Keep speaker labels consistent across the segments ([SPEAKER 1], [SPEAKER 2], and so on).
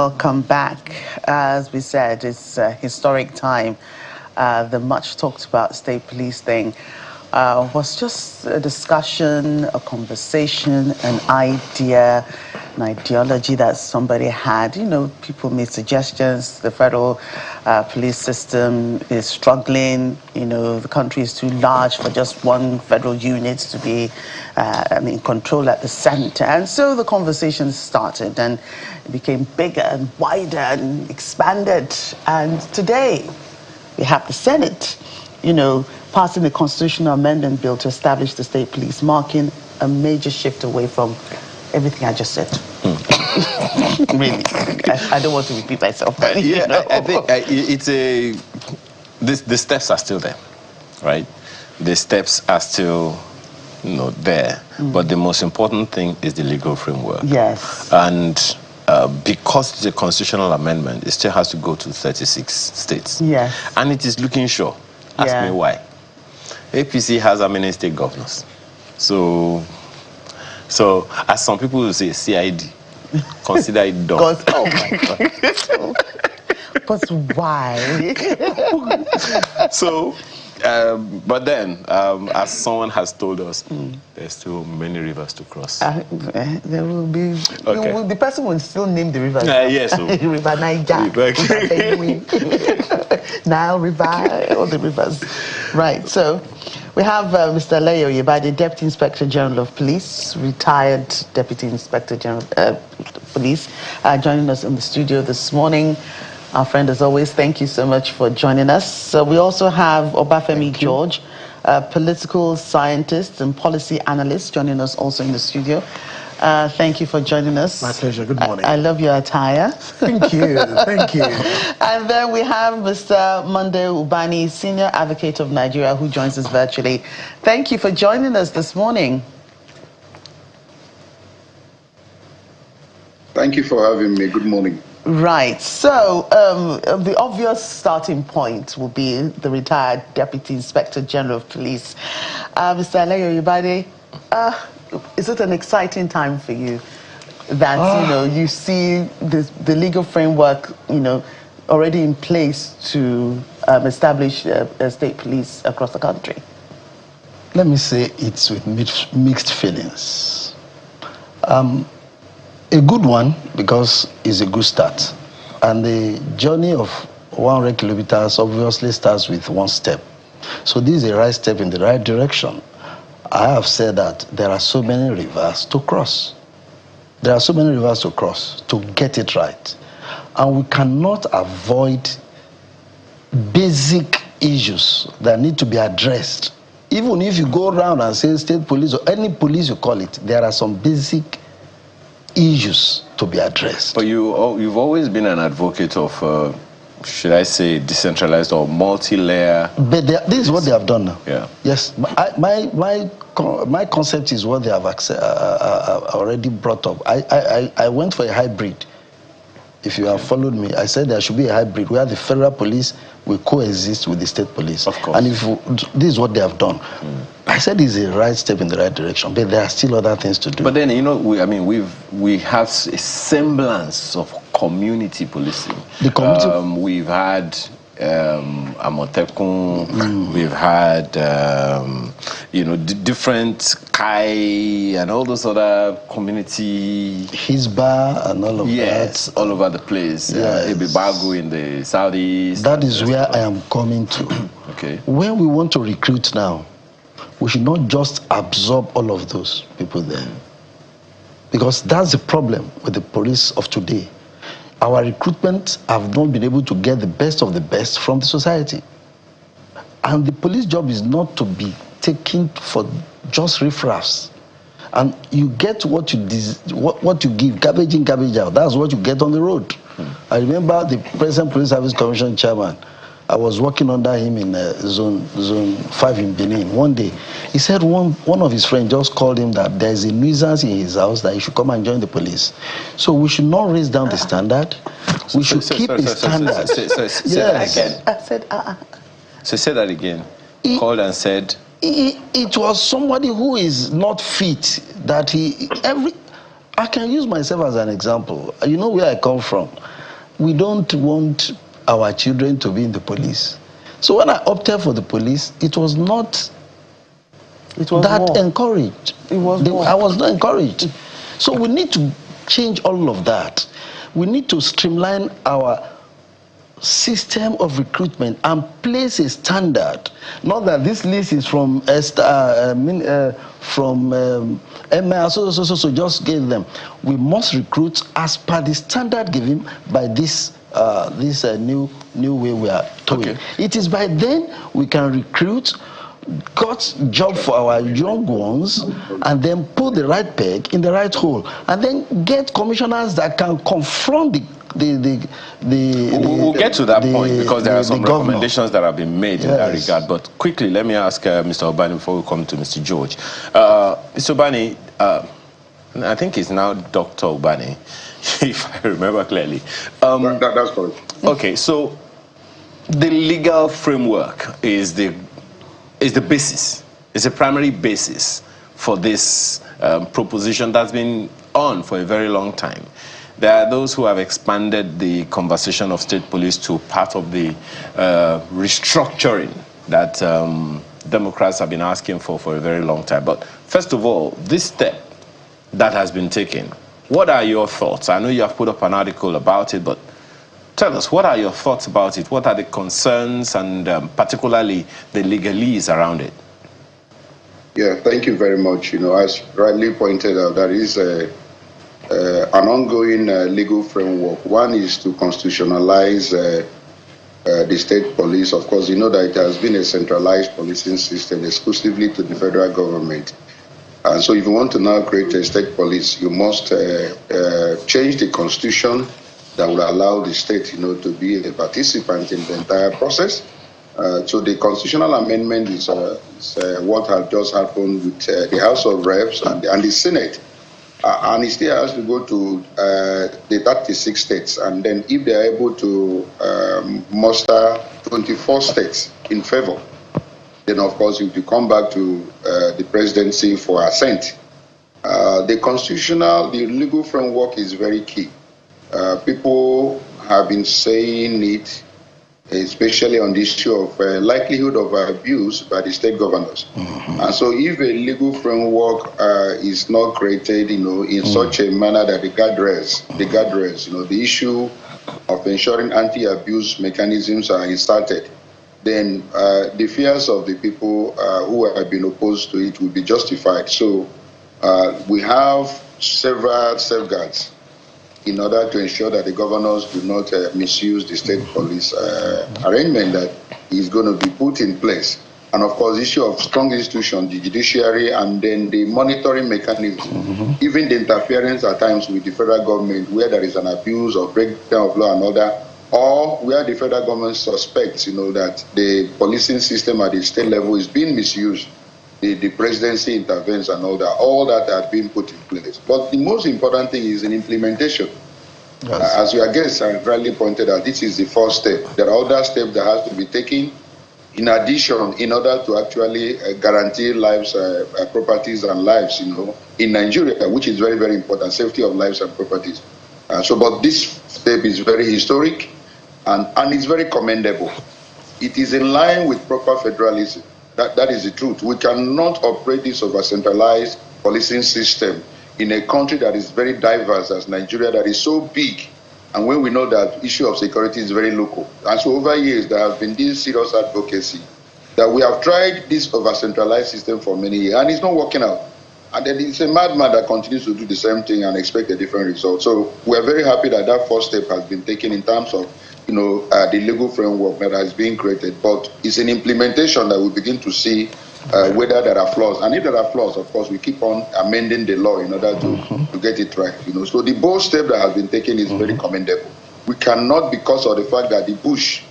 [SPEAKER 1] Welcome back. As we said, it's a historic time. The much talked about state police thing was just a discussion, a conversation, an idea, an ideology that somebody had. You know, people made suggestions. The federal police system is struggling. You know, the country is too large for just one federal unit to be in control at the center. And so the conversation started and it became bigger and wider and expanded. And today we have the Senate, you know, passing a constitutional amendment bill to establish the state police, marking a major shift away from everything I just said. Really, I don't want to repeat myself.
[SPEAKER 2] Yeah, you know? I think it's a. The steps are still there, right? The steps are still, you know, there. But the most important thing is the legal framework.
[SPEAKER 1] Yes.
[SPEAKER 2] And because it's a constitutional amendment, it still has to go to 36 states.
[SPEAKER 1] Yes.
[SPEAKER 2] And it is looking sure. Ask me why. APC has how many state governors? So as some people will say, CID, consider it done.
[SPEAKER 1] Oh my God. But why?
[SPEAKER 2] So, but then, as someone has told us, there's still many rivers to cross.
[SPEAKER 1] There will be.
[SPEAKER 2] Okay.
[SPEAKER 1] The person will still name the rivers.
[SPEAKER 2] Yes. So.
[SPEAKER 1] River Niger, River Benue, Nile River, all the rivers. Right. So, we have Mr. Leo Oyebade, Deputy Inspector General of Police, retired Deputy Inspector General of Police, joining us in the studio this morning. Our friend, as always, thank you so much for joining us. So we also have Obafemi George, political scientist and policy analyst, joining us also in the studio. Thank you for joining us.
[SPEAKER 3] My pleasure. Good morning.
[SPEAKER 1] I love your attire.
[SPEAKER 3] Thank you. Thank you.
[SPEAKER 1] And then we have Mr. Monday Ubani, Senior Advocate of Nigeria, who joins us virtually. Thank you for joining us this morning.
[SPEAKER 4] Thank you for having me. Good morning.
[SPEAKER 1] Right. So the obvious starting point will be the retired Deputy Inspector General of Police. Mr. Leo Oyebade, is it an exciting time for you that, you know, you see the legal framework, you know, already in place to establish a state police across the country?
[SPEAKER 3] Let me say it's with mixed feelings. A good one, because it's a good start. And the journey of 100 kilometers obviously starts with one step. So this is a right step in the right direction. I have said that there are so many rivers to cross. There are so many rivers to cross to get it right. And we cannot avoid basic issues that need to be addressed. Even if you go around and say state police or any police you call it, there are some basic issues to be addressed.
[SPEAKER 2] But you've always been an advocate of, should I say, decentralized or multi-layer.
[SPEAKER 3] But this is what they have done now.
[SPEAKER 2] Yeah.
[SPEAKER 3] Yes. My concept is what they have already brought up. I went for a hybrid. If you have followed me, I said there should be a hybrid where the federal police will coexist with the state police.
[SPEAKER 2] Of course.
[SPEAKER 3] And this is what they have done. I said it's a right step in the right direction, but there are still other things to do.
[SPEAKER 2] But then, you know, we have a semblance of community policing.
[SPEAKER 3] The community.
[SPEAKER 2] We've had Amotekun, we've had you know, different Kai and all those other community
[SPEAKER 3] Hisba and all of that.
[SPEAKER 2] Yes, all over the place.
[SPEAKER 3] Yes.
[SPEAKER 2] Ibibagu in the southeast.
[SPEAKER 3] That is where I am coming to.
[SPEAKER 2] Okay.
[SPEAKER 3] When we want to recruit now, we should not just absorb all of those people there. Because that's the problem with the police of today. Our recruitment have not been able to get the best of the best from the society. And the police job is not to be taken for just riffraffs. And you get what you give, garbage in, garbage out. That's what you get on the road. I remember the present Police Service Commission chairman. I was working under him in zone 5 in Benin. One day, he said one of his friends just called him that there is a nuisance in his house that he should come and join the police. So we should not raise down the standard. We should keep the standard.
[SPEAKER 2] Say that again.
[SPEAKER 1] I said,
[SPEAKER 2] So say that again. Called and said.
[SPEAKER 3] It was somebody who is not fit that I can use myself as an example. You know where I come from. we don't want our children to be in the police. So when I opted for the police, it was not encouraged.
[SPEAKER 1] It was more.
[SPEAKER 3] I was not encouraged. So we need to change all of that. We need to streamline our system of recruitment and place a standard. Not that this list is from so just give them. We must recruit as per the standard given by this new way we are doing.
[SPEAKER 2] Okay.
[SPEAKER 3] It is by then we can recruit, got job for our young ones, and then put the right peg in the right hole, and then get commissioners that can confront
[SPEAKER 2] We'll get to that point because there are some recommendations that have been made in that regard. But quickly, let me ask Mr. Obani before we come to Mr. George. Mr. Obani, I think it's now Dr. Obani, if I remember clearly.
[SPEAKER 4] That's correct.
[SPEAKER 2] Okay, so the legal framework is the basis, is the primary basis for this proposition that's been on for a very long time. There are those who have expanded the conversation of state police to part of the restructuring that Democrats have been asking for a very long time. But first of all, this step that has been taken, what are your thoughts? I know you have put up an article about it, but tell us, what are your thoughts about it? What are the concerns and particularly the legalese around it?
[SPEAKER 4] Yeah, thank you very much. As rightly pointed out, there is an ongoing legal framework. One is to constitutionalize the state police. Of course, you know that it has been a centralized policing system exclusively to the federal government. And so if you want to now create a state police, you must change the constitution that will allow the state, to be a participant in the entire process. So the constitutional amendment is what has just happened with the House of Reps and the Senate. And it still has to go to the 36 states. And then if they are able to muster 24 states in favor, then of course you come back to the presidency for assent. The legal framework is very key. People have been saying it, especially on the issue of likelihood of abuse by the state governors. Mm-hmm. And so if a legal framework is not created, in such a manner that the guardrails, the issue of ensuring anti-abuse mechanisms are inserted, then the fears of the people who have been opposed to it will be justified. So we have several safeguards in order to ensure that the governors do not misuse the state police arrangement that is going to be put in place. And of course, the issue of strong institutions, the judiciary, and then the monitoring mechanism, even the interference at times with the federal government where there is an abuse or breakdown of law and order, or where the federal government suspects, that the policing system at the state level is being misused. The presidency intervenes and all that has been put in place. But the most important thing is in implementation. Yes. As your guests have rightly pointed out, this is the first step. There are other steps that have to be taken in addition in order to actually guarantee lives, properties and lives, in Nigeria, which is very, very important, safety of lives and properties. But this step is very historic and it's very commendable. It is in line with proper federalism. That is the truth. We cannot operate this over centralized policing system in a country that is very diverse as Nigeria, that is so big, and when we know that issue of security is very local. And so over years, there has been this serious advocacy that we have tried this over centralized system for many years, and it's not working out. And then it's a madman that continues to do the same thing and expect a different result. So we're very happy that that first step has been taken in terms of the legal framework that has been created, but it's an implementation that we begin to see whether there are flaws. And if there are flaws, of course, we keep on amending the law in order to get it right. So the bold step that has been taken is very commendable. We cannot, because of the fact that the bush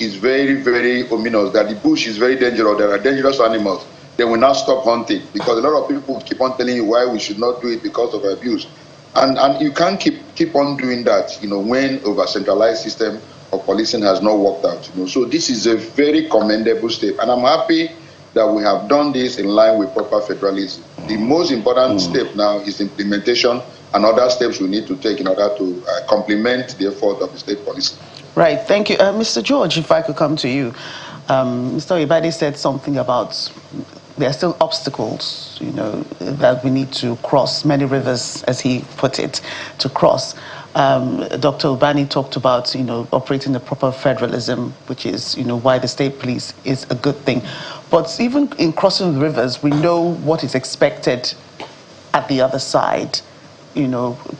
[SPEAKER 4] is very, very ominous, that the bush is very dangerous, there are dangerous animals, then we now stop hunting, because a lot of people keep on telling you why we should not do it because of abuse. And you can't keep on doing that, when over centralized system of policing has not worked out. So this is a very commendable step, and I'm happy that we have done this in line with proper federalism. The most important step now is implementation and other steps we need to take in order to complement the effort of the state police.
[SPEAKER 1] Right, thank you. Mr. George, if I could come to you. Mr. Ibadi said something about there are still obstacles, that we need to cross, many rivers, as he put it, to cross. Dr. Ubani talked about, operating the proper federalism, which is, why the state police is a good thing. But even in crossing the rivers, we know what is expected at the other side,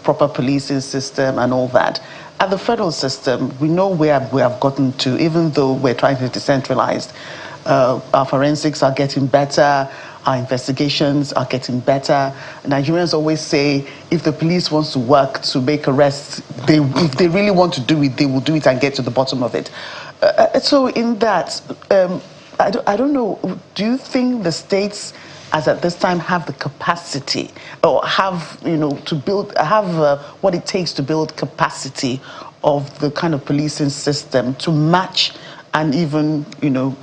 [SPEAKER 1] proper policing system and all that. At the federal system, we know where we have gotten to, even though we're trying to decentralize. Our forensics are getting better, our investigations are getting better. Nigerians always say if the police wants to work to make arrests, if they really want to do it, they will do it and get to the bottom of it. So in that, I don't know, do you think the states as at this time have the capacity or have, to build, have what it takes to build capacity of the kind of policing system to match and even,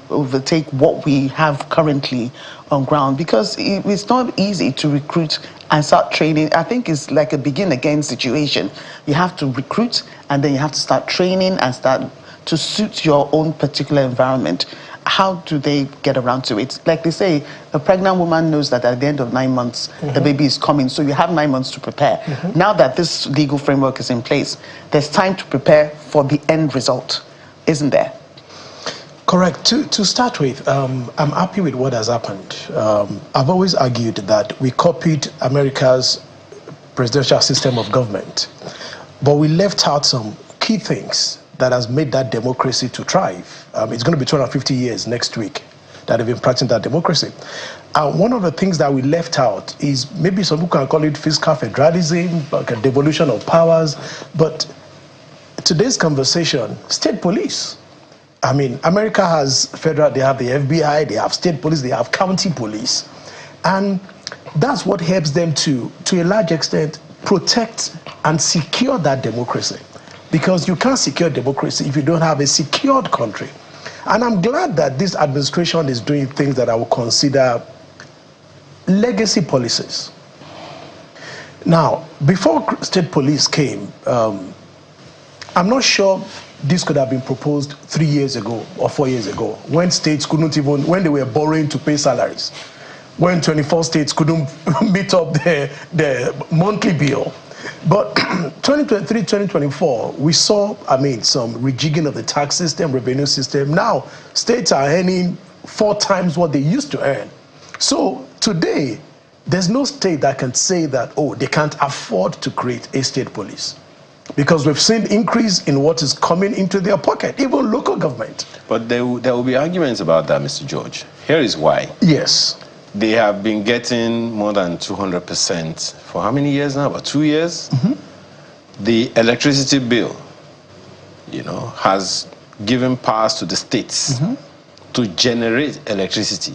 [SPEAKER 1] overtake what we have currently on ground? Because it's not easy to recruit and start training. I think it's like a begin-again situation. You have to recruit and then you have to start training and start to suit your own particular environment. How do they get around to it? Like they say, a pregnant woman knows that at the end of 9 months, the baby is coming. So you have 9 months to prepare. Now that this legal framework is in place, there's time to prepare for the end result, isn't there?
[SPEAKER 5] Correct. To start with, I'm happy with what has happened. I've always argued that we copied America's presidential system of government, but we left out some key things that has made that democracy to thrive. It's going to be 250 years next week that have been practicing that democracy. One of the things that we left out is, maybe some people can call it fiscal federalism, like a devolution of powers, but today's conversation, state police. America has federal, they have the FBI, they have state police, they have county police. And that's what helps them to a large extent, protect and secure that democracy. Because you can't secure democracy if you don't have a secured country. And I'm glad that this administration is doing things that I would consider legacy policies. Now, before state police came, I'm not sure this could have been proposed 3 years ago or 4 years ago, when states couldn't even, when they were borrowing to pay salaries, when 24 states couldn't meet up their monthly bill. But 2023, 2024, we saw, some rejigging of the tax system, revenue system. Now, states are earning 4 times what they used to earn. So today, there's no state that can say that, they can't afford to create a state police. Because we've seen increase in what is coming into their pocket, even local government.
[SPEAKER 2] But there will be arguments about that, Mr. George. Here is why.
[SPEAKER 5] Yes.
[SPEAKER 2] They have been getting more than 200% for how many years now? About 2 years? The electricity bill, has given powers to the states to generate electricity.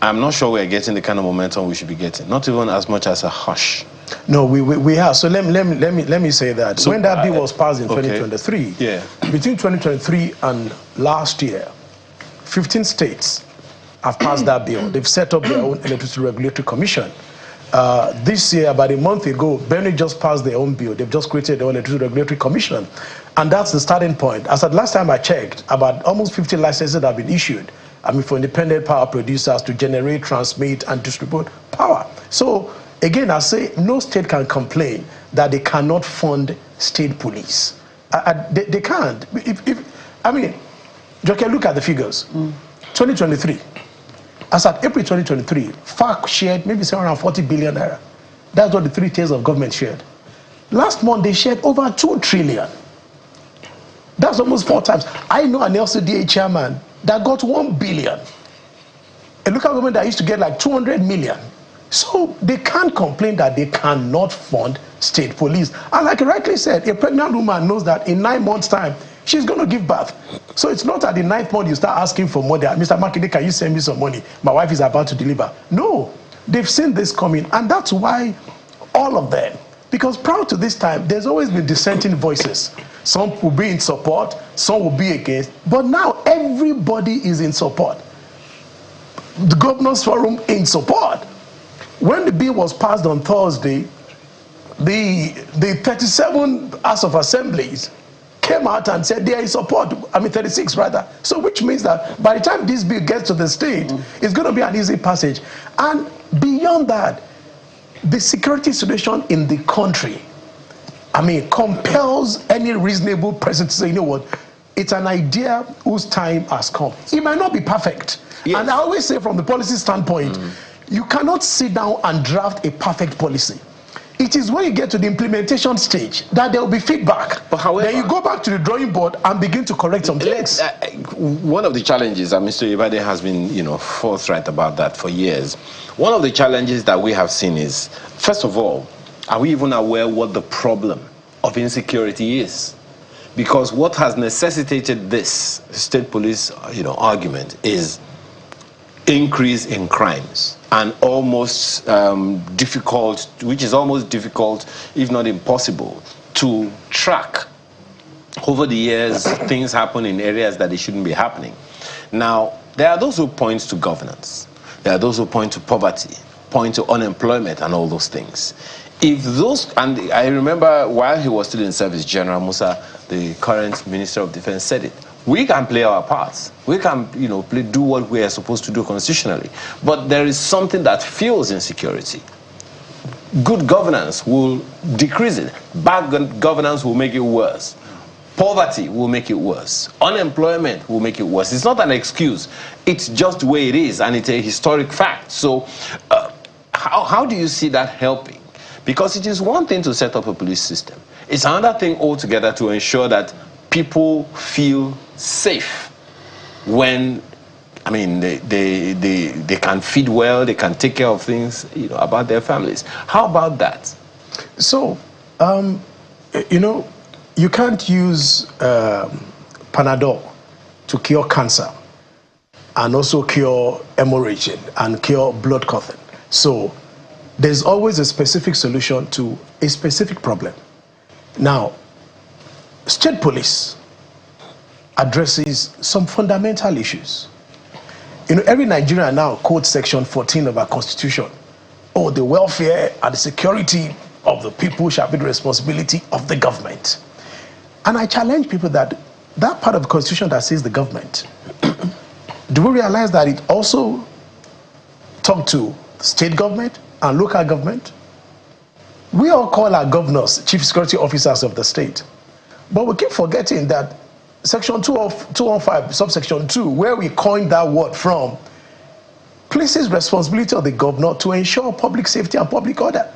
[SPEAKER 2] I'm not sure we're getting the kind of momentum we should be getting. Not even as much as a hush.
[SPEAKER 5] No, we have. So let me say that. So when that bill was passed in 2023, between 2023 and last year, 15 states have passed that bill. They've set up their own electricity regulatory commission. This year, about a month ago, Benue just passed their own bill. They've just created their own electricity regulatory commission. And that's the starting point. As at last time I checked, about almost 50 licenses have been issued, for independent power producers to generate, transmit, and distribute power. So again, I say no state can complain that they cannot fund state police. They can't. Joke, look at the figures. 2023. As at April 2023, FARC shared maybe 740 billion naira. That's what the 3 tiers of government shared. Last month, they shared over 2 trillion. That's almost 4 times. I know an LCDA chairman that got 1 billion. A local government that used to get like 200 million. So they can't complain that they cannot fund state police. And like you rightly said, a pregnant woman knows that in 9 months' time, she's going to give birth. So it's not at the 9th month you start asking for money. Mr. Makinde, can you send me some money? My wife is about to deliver. No, they've seen this coming. And that's why all of them, because prior to this time, there's always been dissenting voices. Some will be in support, some will be against. But now everybody is in support. The Governors Forum in support. When the bill was passed on Thursday, the 37 House of Assemblies came out and said they are in support, 36 rather. So which means that by the time this bill gets to the state, it's going to be an easy passage. And beyond that, the security situation in the country, compels any reasonable person to say, you know what, it's an idea whose time has come. It might not be perfect. Yes. And I always say from the policy standpoint, you cannot sit down and draft a perfect policy. It is when you get to the implementation stage that there will be feedback. But however, then you go back to the drawing board and begin to correct some things.
[SPEAKER 2] One of the challenges, and Mr. Ibade has been, forthright about that for years. One of the challenges that we have seen is, first of all, are we even aware what the problem of insecurity is? Because what has necessitated this state police, argument is increase in crimes and almost difficult, which is almost difficult, if not impossible, to track. Over the years, things happen in areas that they shouldn't be happening. Now, there are those who point to governance. There are those who point to poverty, point to unemployment and all those things. If those, and I remember while he was still in service, General Musa, the current Minister of Defense, said it. We can play our parts. We can, do what we are supposed to do constitutionally. But there is something that fuels insecurity. Good governance will decrease it. Bad governance will make it worse. Poverty will make it worse. Unemployment will make it worse. It's not an excuse. It's just the way it is, and it's a historic fact. So how do you see that helping? Because it is one thing to set up a police system. It's another thing altogether to ensure that people feel safe when, they can feed well, they can take care of things, about their families. How about that?
[SPEAKER 5] So, you can't use Panadol to cure cancer and also cure hemorrhaging and cure blood clotting. So, there's always a specific solution to a specific problem. Now, state police addresses some fundamental issues. Every Nigerian now quotes Section 14 of our Constitution. Oh, the welfare and the security of the people shall be the responsibility of the government. And I challenge people that part of the Constitution that says the government, do we realize that it also talks to state government and local government? We all call our governors chief security officers of the state. But we keep forgetting that Section 215, subsection 2, where we coined that word from, places responsibility of the governor to ensure public safety and public order.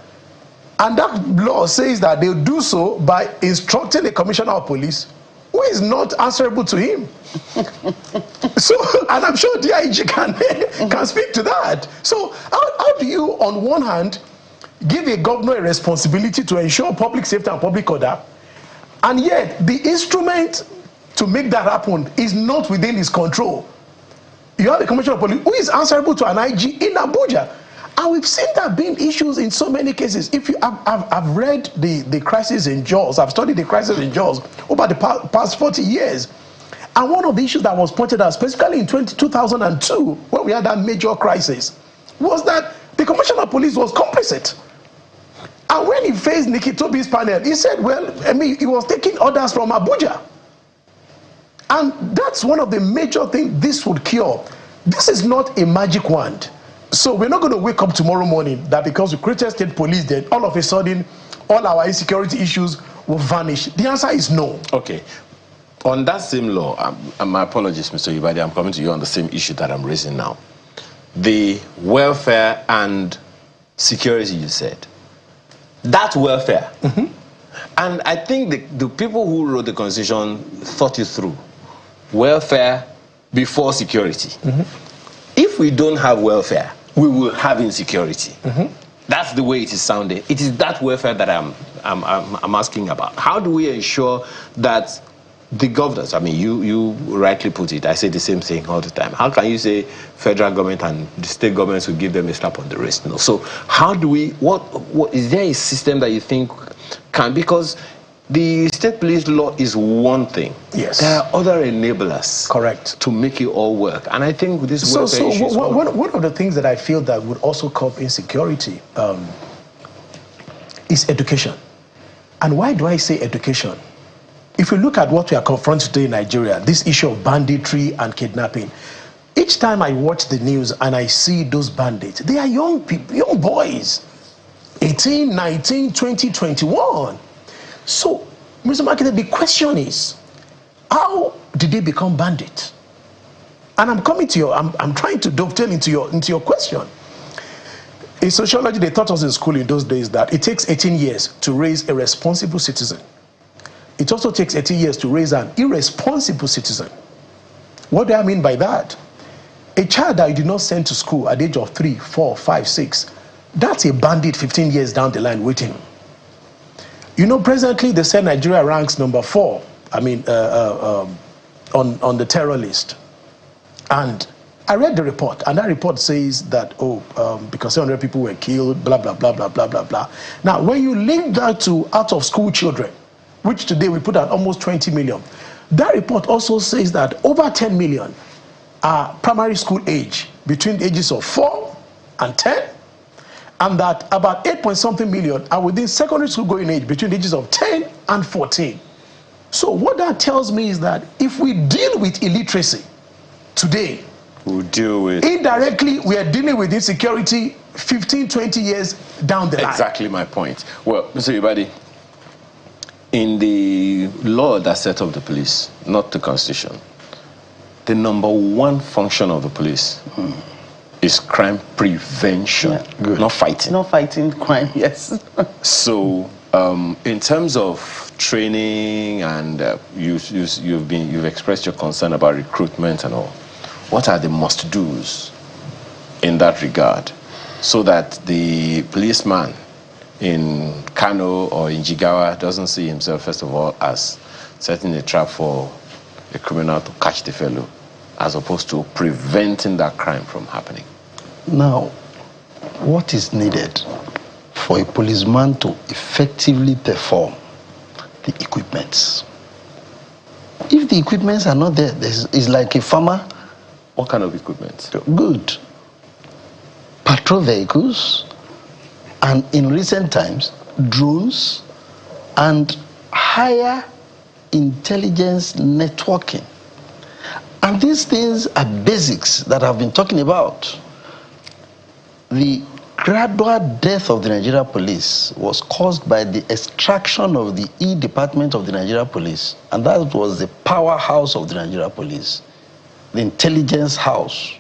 [SPEAKER 5] And that law says that they'll do so by instructing the commissioner of police, who is not answerable to him. So, and I'm sure DIG can speak to that. So how do you, on one hand, give a governor a responsibility to ensure public safety and public order, and yet the instrument to make that happen is not within his control? You have the commissioner of police who is answerable to an IG in Abuja. And we've seen that being issues in so many cases. If you, I've read the crisis in Jaws, I've studied the crisis in Jaws over the past 40 years. And one of the issues that was pointed out, specifically in 2002, when we had that major crisis, was that the commissioner of police was complicit. And when he faced Nikki Toby's panel, he said, well, he was taking orders from Abuja. And that's one of the major things this would cure. This is not a magic wand. So we're not going to wake up tomorrow morning that because we created state police, then all of a sudden, all our insecurity issues will vanish. The answer is no.
[SPEAKER 2] Okay. On that same law, my apologies, Mr. Ibade, I'm coming to you on the same issue that I'm raising now. The welfare and security, you said. That welfare. Mm-hmm. And I think the people who wrote the Constitution thought it through. Welfare before security. Mm-hmm. If we don't have welfare, we will have insecurity. Mm-hmm. That's the way it is sounding. It is that welfare that I'm asking about. How do we ensure that the governors, you rightly put it, I say the same thing all the time. How can you say federal government and the state governments will give them a slap on the wrist? No. So how do we, what is there a system that you think can, because the state police law is one thing.
[SPEAKER 5] Yes.
[SPEAKER 2] There are other enablers.
[SPEAKER 5] Correct.
[SPEAKER 2] To make it all work. And I think with this welfare issues...
[SPEAKER 5] One of the things that I feel that would also curb insecurity is education. And why do I say education? If you look at what we are confronted today in Nigeria, this issue of banditry and kidnapping, each time I watch the news and I see those bandits, they are young people, young boys, 18, 19, 20, 21. So, Mr. Makinde, the question is, how did they become bandits? And I'm coming to I'm trying to dovetail into your question. In sociology, they taught us in school in those days that it takes 18 years to raise a responsible citizen. It also takes 18 years to raise an irresponsible citizen. What do I mean by that? A child that you did not send to school at the age of 3, 4, 5, 6, that's a bandit 15 years down the line waiting. You know, presently they say Nigeria ranks number 4, on the terror list. And I read the report, and that report says that, because 700 people were killed, blah, blah, blah, blah, blah, blah, blah. Now, when you link that to out-of-school children, which today we put at almost 20 million, that report also says that over 10 million are primary school age, between the ages of 4 and 10, and that about 8-point-something million are within secondary school going age, between the ages of 10 and 14. So what that tells me is that if we deal with illiteracy today,
[SPEAKER 2] we'll deal with...
[SPEAKER 5] indirectly, we are dealing with insecurity 15, 20 years down the line.
[SPEAKER 2] Exactly my point. Well, Mr. Ibadi, in the law that set up the police, not the Constitution, the number 1 function of the police is crime prevention, not fighting.
[SPEAKER 1] Not fighting crime, yes.
[SPEAKER 2] So, in terms of training, and you've expressed your concern about recruitment and all, what are the must-dos in that regard, so that the policeman in Kano or in Jigawa doesn't see himself, first of all, as setting a trap for a criminal to catch the fellow, as opposed to preventing that crime from happening?
[SPEAKER 3] Now, what is needed for a policeman to effectively perform? The equipments. If the equipments are not there, it's like a farmer.
[SPEAKER 2] What kind of equipment?
[SPEAKER 3] Good. Patrol vehicles, and in recent times, drones, and higher intelligence networking. And these things are basics that I've been talking about. The gradual death of the Nigeria police was caused by the extraction of the E-department of the Nigeria police, and that was the powerhouse of the Nigeria police, the intelligence house,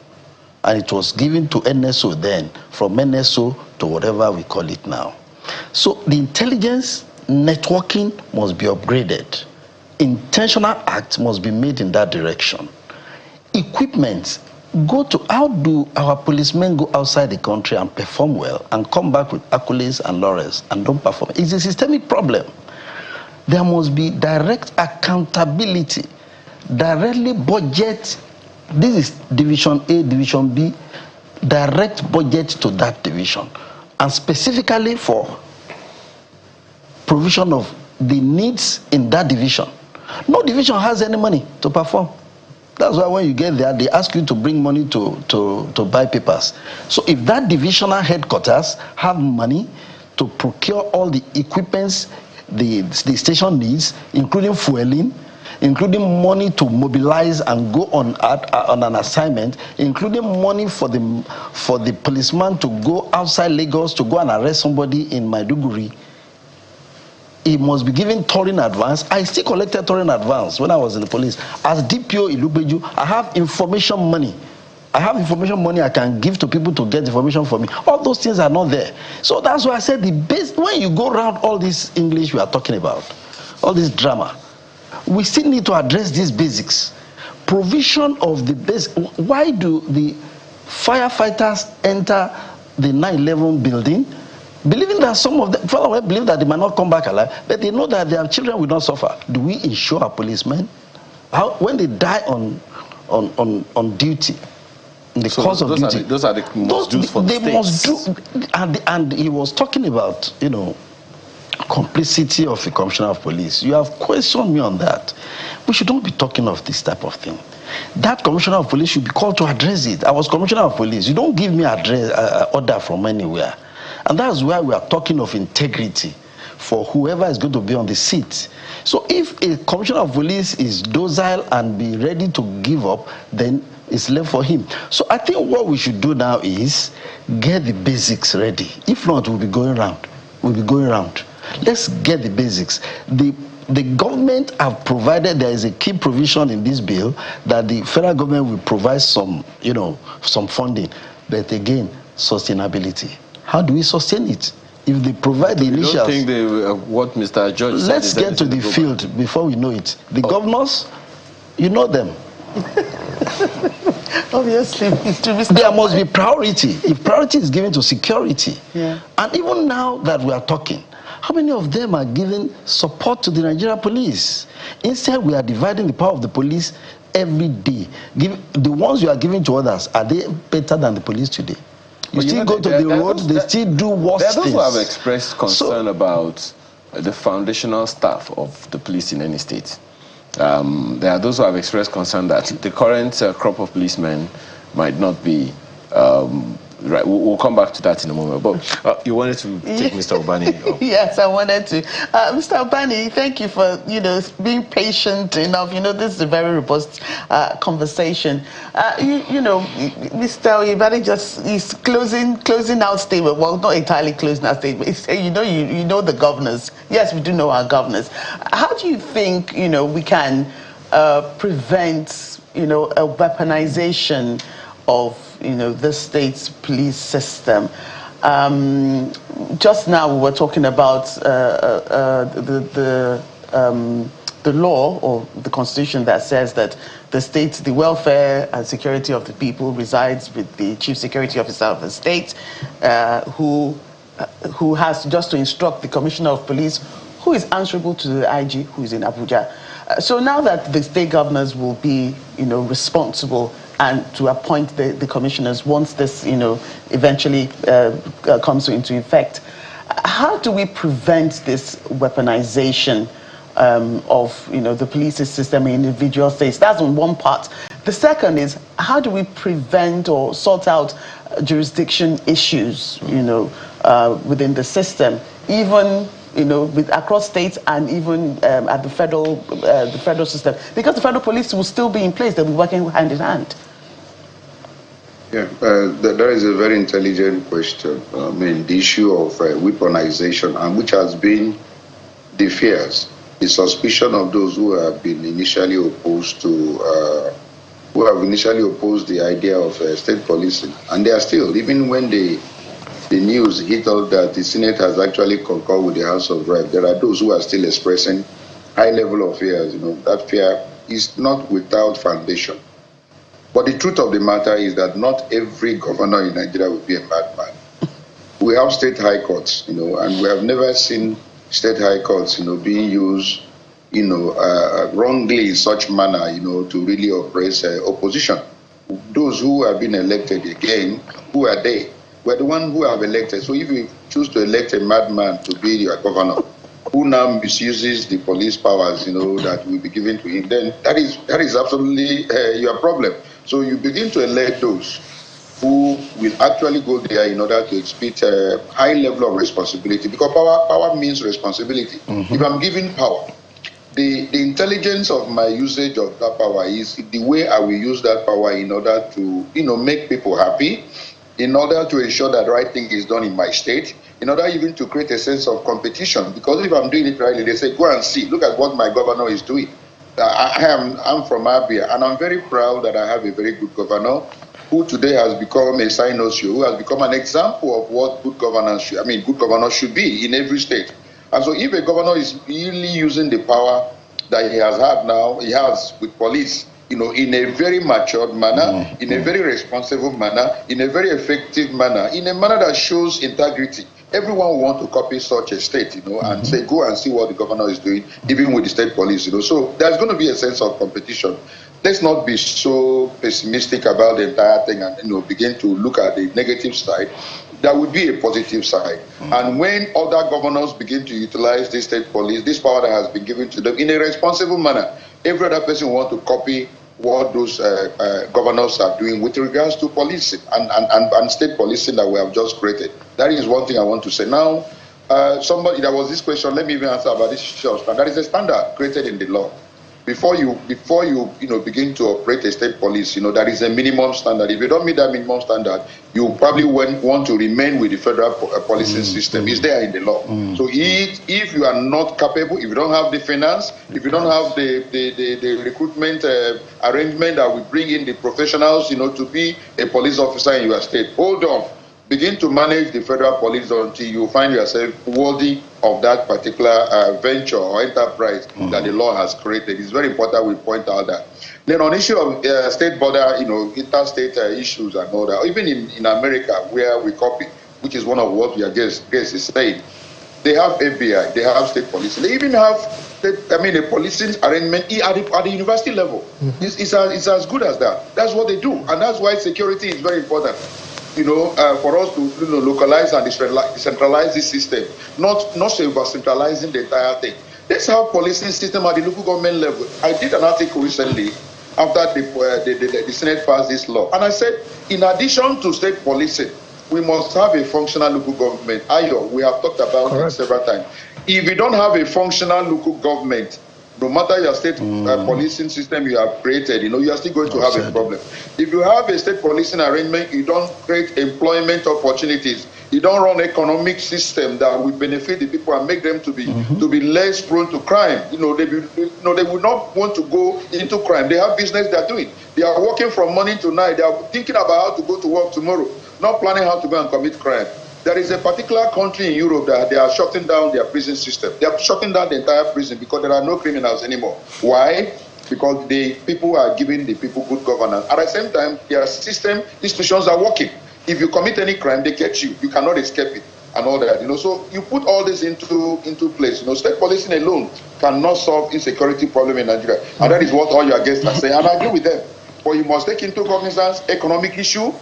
[SPEAKER 3] and it was given to NSO then, from NSO to whatever we call it now. So the intelligence networking must be upgraded. Intentional acts must be made in that direction. Equipment, how do our policemen go outside the country and perform well and come back with accolades and laurels and don't perform? It's a systemic problem. There must be direct accountability, directly budget. This is Division A, Division B, direct budget to that division, and specifically for provision of the needs in that division. No division has any money to perform. That's why when you get there, they ask you to bring money to buy papers. So if that divisional headquarters have money to procure all the equipments the station needs, including fueling, including money to mobilize and go on an assignment, including money for the policeman to go outside Lagos to go and arrest somebody in Maiduguri, he must be given touring advance. I still collected touring advance when I was in the police. As DPO Ilubeju, I have information money. I have information money I can give to people to get information for me. All those things are not there. So that's why I said the base, when you go around all this English we are talking about, all this drama, we still need to address these basics. Provision of the base. Why do the firefighters enter the 9/11 building, believing that some of them, far away, believe that they might not come back alive, but they know that their children will not suffer? Do we insure our policemen? When they die on duty, in the course of duty,
[SPEAKER 2] those are the must-dos for the states.
[SPEAKER 3] Must do, and he was talking about, complicity of the commissioner of police. You have questioned me on that. We should not be talking of this type of thing. That commissioner of police should be called to address it. I was commissioner of police. You don't give me order from anywhere. And that's why we are talking of integrity for whoever is going to be on the seat. So if a commissioner of police is docile and be ready to give up, then it's left for him. So I think what we should do now is get the basics ready. If not, we'll be going around. Let's get the basics. The government have provided, there is a key provision in this bill that the federal government will provide some funding. But again, sustainability. How do we sustain it? If they provide the initials...
[SPEAKER 2] I don't think what Mr. George said...
[SPEAKER 3] Let's get to the field before we know it. The governors, you know them.
[SPEAKER 1] Obviously,
[SPEAKER 3] there must be priority. If priority is given to security, and even now that we are talking, how many of them are giving support to the Nigerian police? Instead, we are dividing the power of the police every day. The ones you are giving to others, are they better than the police today? You still go to the road, they still do worse things.
[SPEAKER 2] There are those who have expressed concern about the foundational staff of the police in any state. There are those who have expressed concern that the current crop of policemen might not be right. We'll come back to that in a moment. But you wanted to take Mr. Obani up.
[SPEAKER 1] Yes, I wanted to. Mr. Obani, thank you for being patient enough. This is a very robust conversation. Mr. Obani is closing out statement. Well, not entirely closing out statement. It's, you know the governors. Yes, we do know our governors. How do you think we can prevent a weaponization of the state's police system? Just now we were talking about the law or the constitution that says that the welfare and security of the people resides with the chief security officer of the state, who has just to instruct the commissioner of police, who is answerable to the IG, who is in Abuja. So now that the state governors will be responsible and to appoint the commissioners once this, eventually comes into effect. How do we prevent this weaponization of, the police system in individual states? That's on one part. The second is, how do we prevent or sort out jurisdiction issues, within the system, even across states and even at the federal system, because the federal police will still be in place. They'll be working hand in hand.
[SPEAKER 4] Yeah, that is a very intelligent question. The issue of weaponization, and which has been the fears, the suspicion of those who have been initially opposed to, the idea of state policing, and they are still, even when the news hit out that the Senate has actually concurred with the House of Reps, there are those who are still expressing high level of fears. That fear is not without foundation. But the truth of the matter is that not every governor in Nigeria will be a madman. We have state high courts, and we have never seen state high courts, being used, wrongly in such manner, to really oppress opposition. Those who have been elected again, who are they? We're the ones who have elected. So if you choose to elect a madman to be your governor, who now misuses the police powers, that will be given to him, then that is absolutely your problem. So you begin to elect those who will actually go there in order to exhibit a high level of responsibility, because power means responsibility. If I'm given power, the intelligence of my usage of that power is the way I will use that power in order to, make people happy, in order to ensure that the right thing is done in my state, in order even to create a sense of competition. Because if I'm doing it rightly, they say, go and see, look at what my governor is doing. I'm from Abia, and I'm very proud that I have a very good governor who today has become a sign-issue, who has become an example of what good governance should be in every state. And so if a governor is really using the power that he has with police, in a very matured manner, in a very responsible manner, in a very effective manner, in a manner that shows integrity, everyone will want to copy such a state, and say, go and see what the governor is doing, even with the state police, So there's going to be a sense of competition. Let's not be so pessimistic about the entire thing and, begin to look at the negative side. There would be a positive side. And when other governors begin to utilize the state police, this power that has been given to them in a responsible manner, every other person will want to copy what those governors are doing with regards to policing and state policing that we have just created. That is one thing I want to say. Now, there was this question, let me even answer about this issue of standard. There is a standard created in the law. Before you begin to operate a state police, there is a minimum standard. If you don't meet that minimum standard, you probably want to remain with the federal policing system. It's there in the law. So if you are not capable, if you don't have the finance, if you don't have the recruitment arrangement that will bring in the professionals, to be a police officer in your state, hold on. Begin to manage the federal police until you find yourself worthy of that particular venture or enterprise that the law has created. It's very important we point out that. Then on issue of state border, interstate issues and all that, even in America where we copy, which is one of what your guest is saying, they have FBI, they have state police. They even have, a policing arrangement at the university level. It's as good as that. That's what they do. And that's why security is very important. For us to localize and decentralize this system, not over-centralizing the entire thing. Let's have policing system at the local government level. I did an article recently after the Senate passed this law, and I said, in addition to state policing, we must have a functional local government. Ayo, we have talked about it several times. If you don't have a functional local government, no matter your state policing system you have created, you are still going to have a problem. If you have a state policing arrangement, you don't create employment opportunities. You don't run an economic system that will benefit the people and make them to be less prone to crime. They would not want to go into crime. They have business they're doing. They are working from morning to night. They are thinking about how to go to work tomorrow, not planning how to go and commit crime. There is a particular country in Europe that they are shutting down their prison system. They are shutting down the entire prison because there are no criminals anymore. Why? Because the people are giving the people good governance. At the same time, their institutions are working. If you commit any crime, they catch you. You cannot escape it and all that. So you put all this into place. State policing alone cannot solve insecurity problem in Nigeria. And that is what all your guests are saying. And I agree with them. But you must take into cognizance economic issue,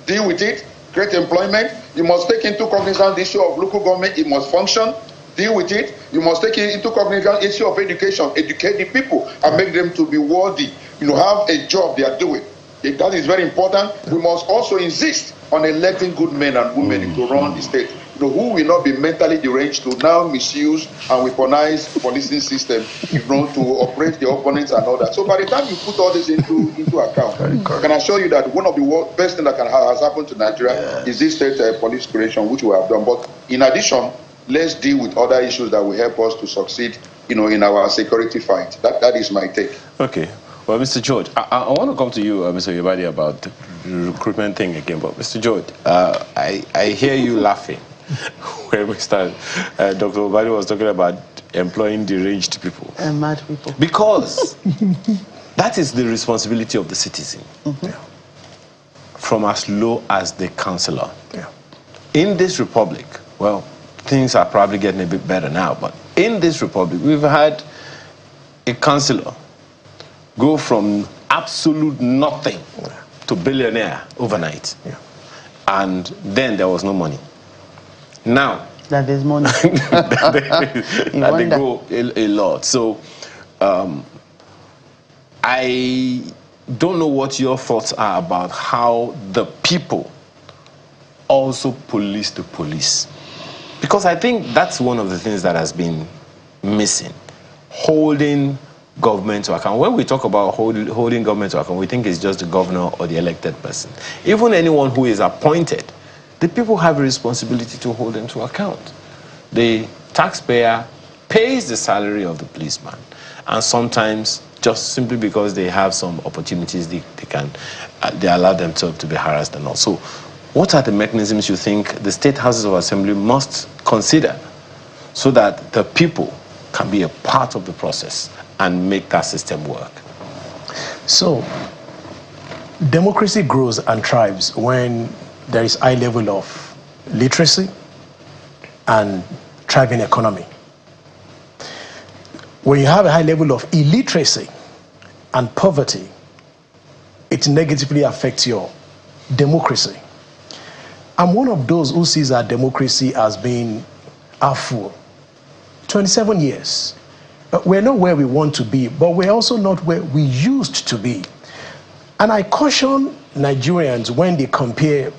[SPEAKER 4] deal with it, create employment. You must take into cognizance the issue of local government. It must function, deal with it. You must take into cognizance the issue of education, educate the people and make them to be worthy, have a job they are doing. That is very important. We must also insist on electing good men and women to run the state, who will not be mentally deranged to now misuse and weaponize the policing system, to operate the opponents and all that. So by the time you put all this into account, I can assure you that one of the best things that has happened to Nigeria is this state police creation, which we have done. But in addition, let's deal with other issues that will help us to succeed, in our security fight. That is my take.
[SPEAKER 2] Okay. Well, Mr. George, I want to come to you, Mr. Yobadi, about the recruitment thing again. But Mr. George, I hear you laughing when we started. Dr. Yobadi was talking about employing deranged people.
[SPEAKER 1] And mad people.
[SPEAKER 2] Because that is the responsibility of the citizen. From as low as the councillor. In this republic, well, things are probably getting a bit better now, but in this republic, we've had a councillor go from absolute nothing to billionaire overnight. And then there was no money. Now,
[SPEAKER 1] that is money.
[SPEAKER 2] that they grow a lot. So, I don't know what your thoughts are about how the people also police the police. Because I think that's one of the things that has been missing. Holding government to account. When we talk about holding government to account, we think it's just the governor or the elected person. Even anyone who is appointed, the people have a responsibility to hold them to account. The taxpayer pays the salary of the policeman, and sometimes just simply because they have some opportunities, they allow themselves to be harassed and all. So, what are the mechanisms you think the state houses of assembly must consider so that the people can be a part of the process and make that system work?
[SPEAKER 5] So, democracy grows and thrives when there is high level of literacy and thriving economy. When you have a high level of illiteracy and poverty, it negatively affects your democracy. I'm one of those who sees our democracy as being full. 27 years. We're not where we want to be, but we're also not where we used to be. And I caution Nigerians when they compare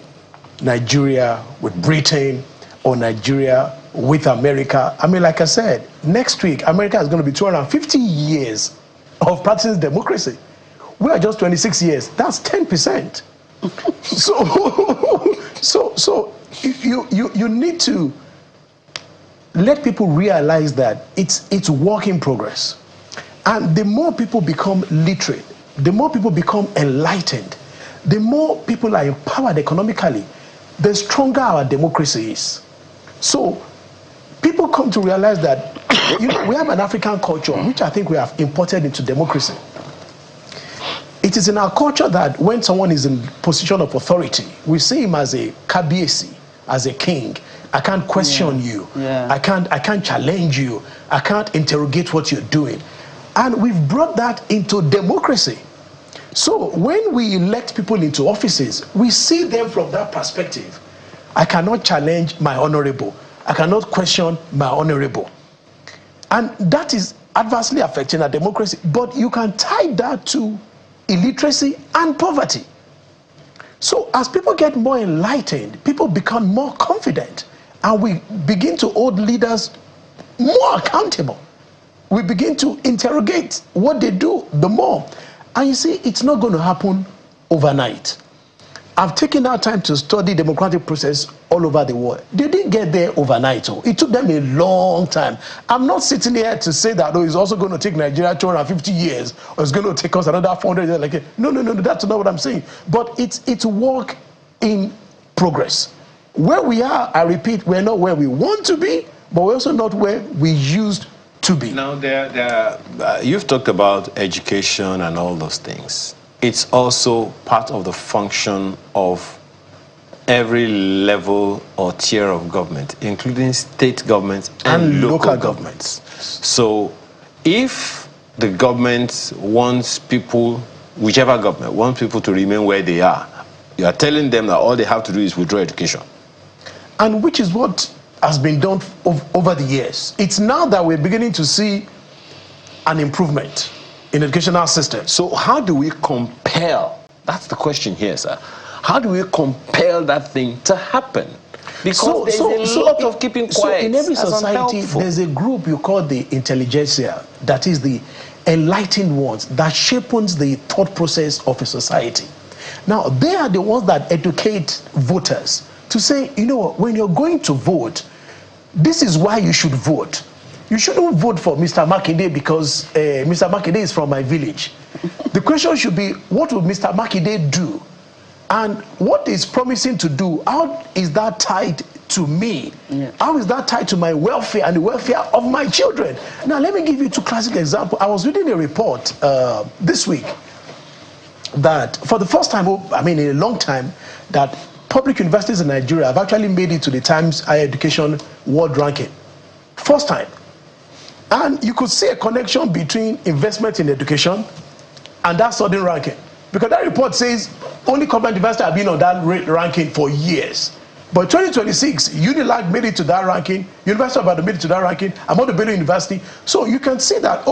[SPEAKER 5] Nigeria with Britain or Nigeria with America. I mean, like I said, next week, America is going to be 250 years of practicing democracy. We are just 26 years. That's 10%. So you need to let people realize that it's work in progress. And the more people become literate, the more people become enlightened, the more people are empowered economically, the stronger our democracy is. So people come to realize that we have an African culture which I think we have imported into democracy. It is in our culture that when someone is in position of authority, we see him as a kabiesi, as a king. I can't question you.
[SPEAKER 1] Yeah.
[SPEAKER 5] I can't challenge you. I can't interrogate what you're doing. And we've brought that into democracy. So when we elect people into offices, we see them from that perspective. I cannot challenge my honorable. I cannot question my honorable. And that is adversely affecting our democracy. But you can tie that to illiteracy and poverty. So as people get more enlightened, people become more confident, and we begin to hold leaders more accountable. We begin to interrogate what they do the more. And you see, it's not going to happen overnight. I've taken our time to study democratic process all over the world. They didn't get there overnight. Oh. It took them a long time. I'm not sitting here to say that it's also going to take Nigeria 250 years, or it's going to take us another 400 years. Like, no, that's not what I'm saying. But it's work in progress. Where we are, I repeat, we're not where we want to be, but we're also not where we used to be.
[SPEAKER 2] Now, you've talked about education and all those things. It's also part of the function of every level or tier of government, including state governments and local governments. So if the government wants people, whichever government wants people to remain where they are, you are telling them that all they have to do is withdraw education.
[SPEAKER 5] And which is what has been done over the years. It's now that we're beginning to see an improvement in educational system.
[SPEAKER 2] So how do we compel? That's the question here, sir. How do we compel that thing to happen? Because there's a lot of keeping quiet.
[SPEAKER 5] So in every society, there's a group you call the intelligentsia, that is the enlightened ones, that shapes the thought process of a society. Now, they are the ones that educate voters to say, when you're going to vote, this is why you should vote. You shouldn't vote for Mr. Makinde because Mr. Makinde is from my village. The question should be, what will Mr. Makinde do? And what is promising to do, how is that tied to me? Yeah. How is that tied to my welfare and the welfare of my children? Now, let me give you two classic examples. I was reading a report this week that for the first time, in a long time, that public universities in Nigeria have actually made it to the Times Higher Education World Ranking. First time. And you could see a connection between investment in education and that sudden ranking. Because that report says only government universities have been on that ranking for years. But 2026, UNILAG made it to that ranking, University of Ibadan made it to that ranking, Ahmadu Bello University. So you can see that,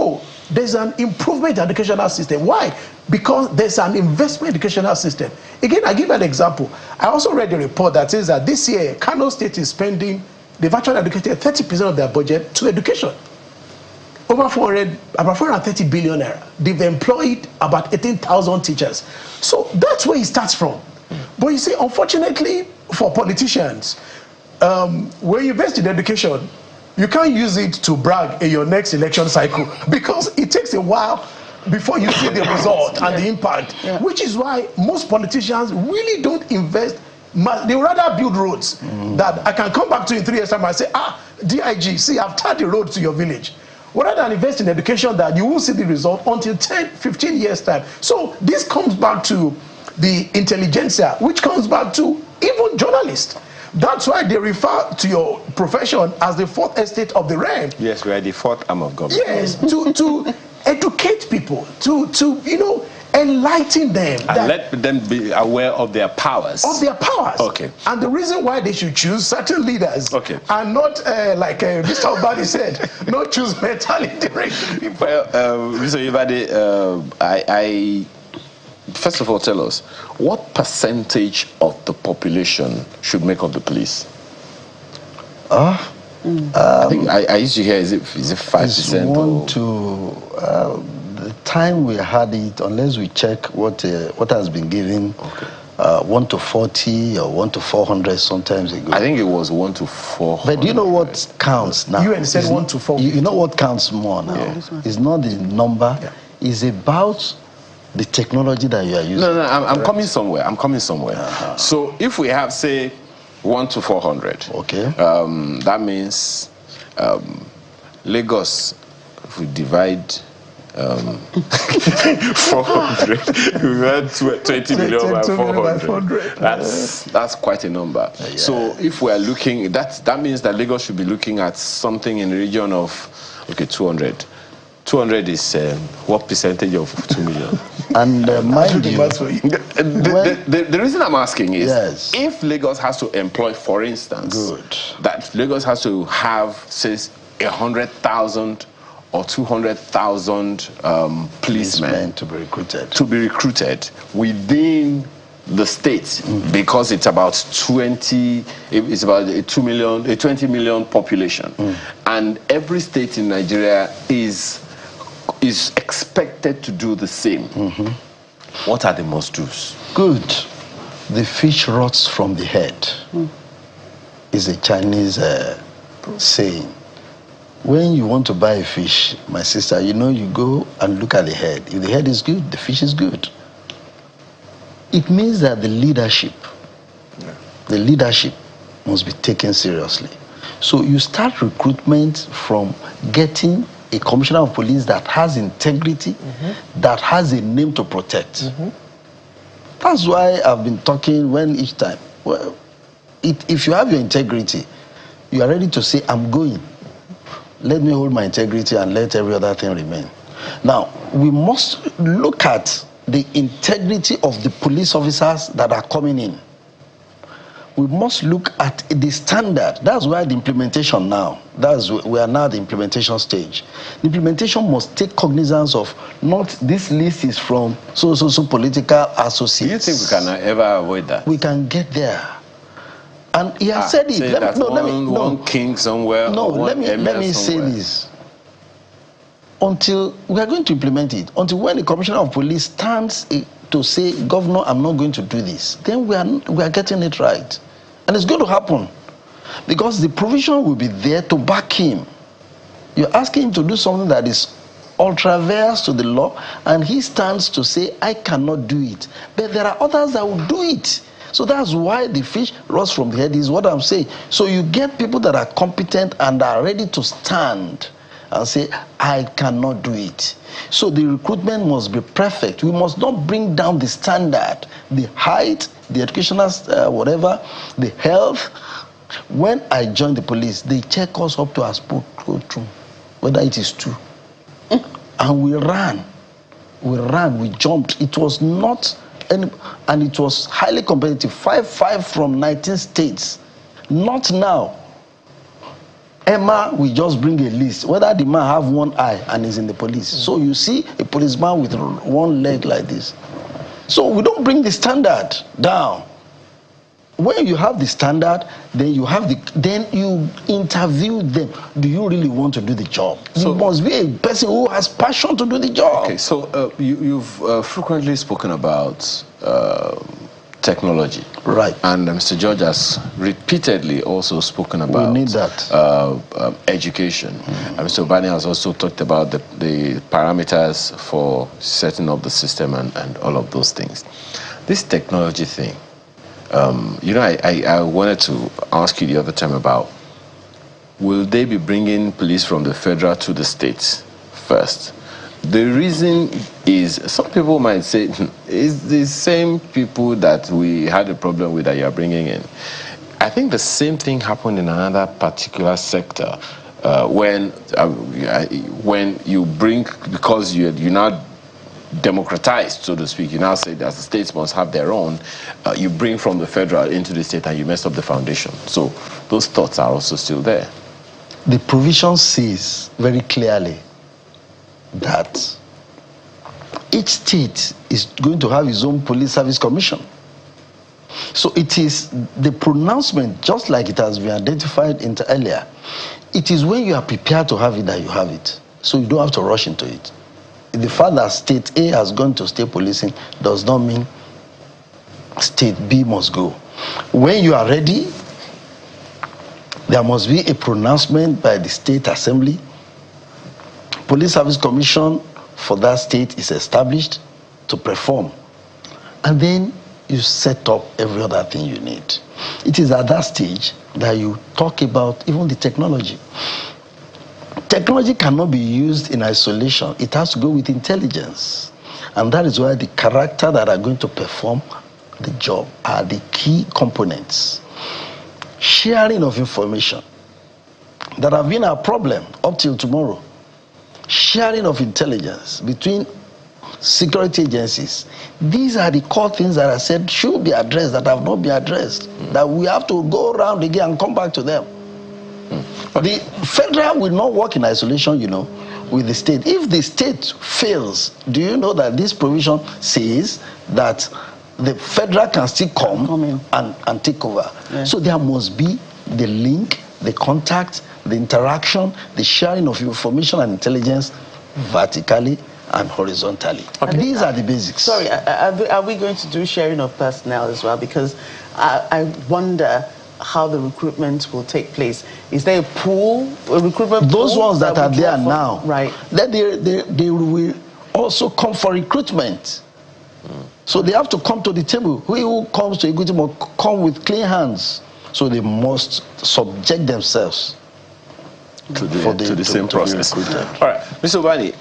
[SPEAKER 5] there's an improvement in educational system. Why? Because there's an investment educational system. Again, I give an example. I also read a report that says that this year, Kano State is spending, they've actually allocated 30% of their budget to education. About 430 billion naira. They've employed about 18,000 teachers. So that's where it starts from. But you see, unfortunately for politicians, when you invest in education, you can't use it to brag in your next election cycle because it takes a while before you see the result and the impact, which is why most politicians really don't invest. They would rather build roads that I can come back to in 3 years' time and say, DIG, see, I've tarred the road to your village. Rather than invest in education that you won't see the result until 10, 15 years' time. So this comes back to the intelligentsia, which comes back to even journalists. That's why they refer to your profession as the fourth estate of the realm.
[SPEAKER 2] Yes, we are the fourth arm of government.
[SPEAKER 5] Yes, to educate people, to enlighten them.
[SPEAKER 2] And let them be aware of their powers.
[SPEAKER 5] Of their powers.
[SPEAKER 2] Okay.
[SPEAKER 5] And the reason why they should choose certain leaders.
[SPEAKER 2] Okay.
[SPEAKER 5] And not, like Mr. Obadi said, not choose mentally deranged people.
[SPEAKER 2] Well, Mr. Obadi, first of all, tell us, what percentage of the population should make up the police? I think I used to hear, is it 5%?
[SPEAKER 3] The time we had it, unless we check what has been given, 1 to 40 or 1 to 400 sometimes ago.
[SPEAKER 2] I think it was 1 to 400.
[SPEAKER 3] But do you know what counts now?
[SPEAKER 5] You said 1 to 4.
[SPEAKER 3] You know what counts more now? Yeah. It's not the number. Yeah. It's about the technology that you are using.
[SPEAKER 2] No, I'm coming somewhere. So if we have, say, 1 to 400,
[SPEAKER 3] okay,
[SPEAKER 2] that means Lagos, if we divide 400, we had 20 million by 400. That's quite a number. Yeah. So if we are looking, that means that Lagos should be looking at something in the region of 200. 200 is what percentage of 2 million?
[SPEAKER 3] And mind you,
[SPEAKER 2] the reason I'm asking is,
[SPEAKER 3] yes,
[SPEAKER 2] if Lagos has to employ, for instance, that Lagos has to have, say, 100,000 or 200,000 policemen
[SPEAKER 3] to be
[SPEAKER 2] recruited within the state, because it's about 20 million population, and every state in Nigeria is expected to do the same. What are the must-dos?
[SPEAKER 3] Good. The fish rots from the head is a Chinese saying. When you want to buy a fish, my sister, you go and look at the head. If the head is good, the fish is good. It means that the leadership must be taken seriously. So you start recruitment from getting a commissioner of police that has integrity, that has a name to protect. That's why I've been talking each time. Well, if you have your integrity, you are ready to say, I'm going. Let me hold my integrity and let every other thing remain. Now, we must look at the integrity of the police officers that are coming in. We must look at the standard. That's why the implementation now, we are now at the implementation stage. The implementation must take cognizance of not this list is from so political associates.
[SPEAKER 2] Do you think we can ever avoid that?
[SPEAKER 3] We can get there. And he has said it.
[SPEAKER 2] One king somewhere.
[SPEAKER 3] No, let me say this. Until we are going to implement it, until when the commissioner of police stands to say, Governor, I'm not going to do this, then we are getting it right. And it's going to happen. Because the provision will be there to back him. You're asking him to do something that is ultra-verse to the law, and he stands to say, I cannot do it. But there are others that will do it. So that's why the fish rots from the head, is what I'm saying. So you get people that are competent and are ready to stand and say, I cannot do it. So the recruitment must be perfect. We must not bring down the standard, the height, the educational, whatever, the health. When I joined the police, they check us up to our sport room, whether it is true. And we ran, we jumped. It was not, and it was highly competitive, 5 from 19 states. Not now. Emma, we just bring a list, whether the man have one eye and is in the police. So you see a policeman with one leg like this. So we don't bring the standard down. When you have the standard, then you interview them. Do you really want to do the job? So you must be a person who has passion to do the job.
[SPEAKER 2] Okay, so you've frequently spoken about technology.
[SPEAKER 3] Right.
[SPEAKER 2] And Mr. George has repeatedly also spoken about
[SPEAKER 3] we need that.
[SPEAKER 2] Education. Mr. Obani has also talked about the parameters for setting up the system and all of those things. This technology thing, I wanted to ask you the other time about, will they be bringing police from the federal to the states first? The reason is, some people might say, it's the same people that we had a problem with that you're bringing in. I think the same thing happened in another particular sector when you bring, because you now democratized, so to speak, you now say that the states must have their own, you bring from the federal into the state and you mess up the foundation. So those thoughts are also still there.
[SPEAKER 3] The provision says very clearly that each state is going to have its own police service commission. So it is the pronouncement, just like it has been identified earlier. It is when you are prepared to have it that you have it. So you don't have to rush into it. The fact that state A has gone to state policing does not mean state B must go. When you are ready, there must be a pronouncement by the state assembly. Police Service Commission for that state is established to perform. And then you set up every other thing you need. It is at that stage that you talk about even the technology. Technology cannot be used in isolation. It has to go with intelligence. And that is why the character that are going to perform the job are the key components. Sharing of information. That have been a problem up till tomorrow. Sharing of intelligence between security agencies. These are the core things that I said should be addressed that have not been addressed. That we have to go around again and come back to them. The federal will not work in isolation, with the state. If the state fails, do you know that this provision says that the federal can still come in and take over? Yeah. So there must be the link, the contact, the interaction, the sharing of information and intelligence vertically and horizontally. Okay. These are the basics.
[SPEAKER 1] Sorry, are we going to do sharing of personnel as well? Because I wonder how the recruitment will take place. Is there a pool, a recruitment pool?
[SPEAKER 3] Those ones that are there now,
[SPEAKER 1] right?
[SPEAKER 3] Then they will also come for recruitment. So they have to come to the table. Who comes to equity must come with clean hands. So they must subject themselves
[SPEAKER 2] to the same process. All right, Mr. Obani,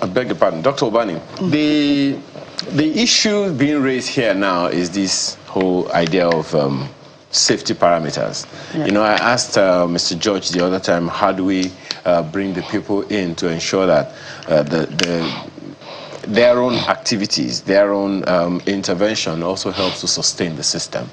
[SPEAKER 2] I beg your pardon, Dr. Obani, the issue being raised here now is this whole idea of safety parameters. Yeah. I asked Mr. George the other time, how do we bring the people in to ensure that their own activities, their own intervention also helps to sustain the system.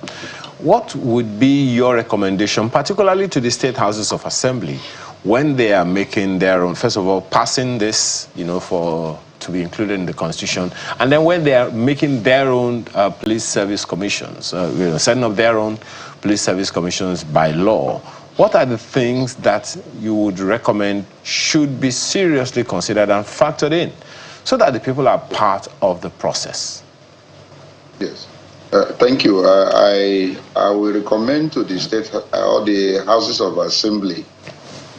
[SPEAKER 2] What would be your recommendation, particularly to the state houses of assembly, when they are making their own, first of all, passing this, to be included in the Constitution, and then when they are making their own police service commissions, setting up their own police service commissions by law, what are the things that you would recommend should be seriously considered and factored in so that the people are part of the process?
[SPEAKER 4] Yes. Thank you. I will recommend to the state or the houses of assembly,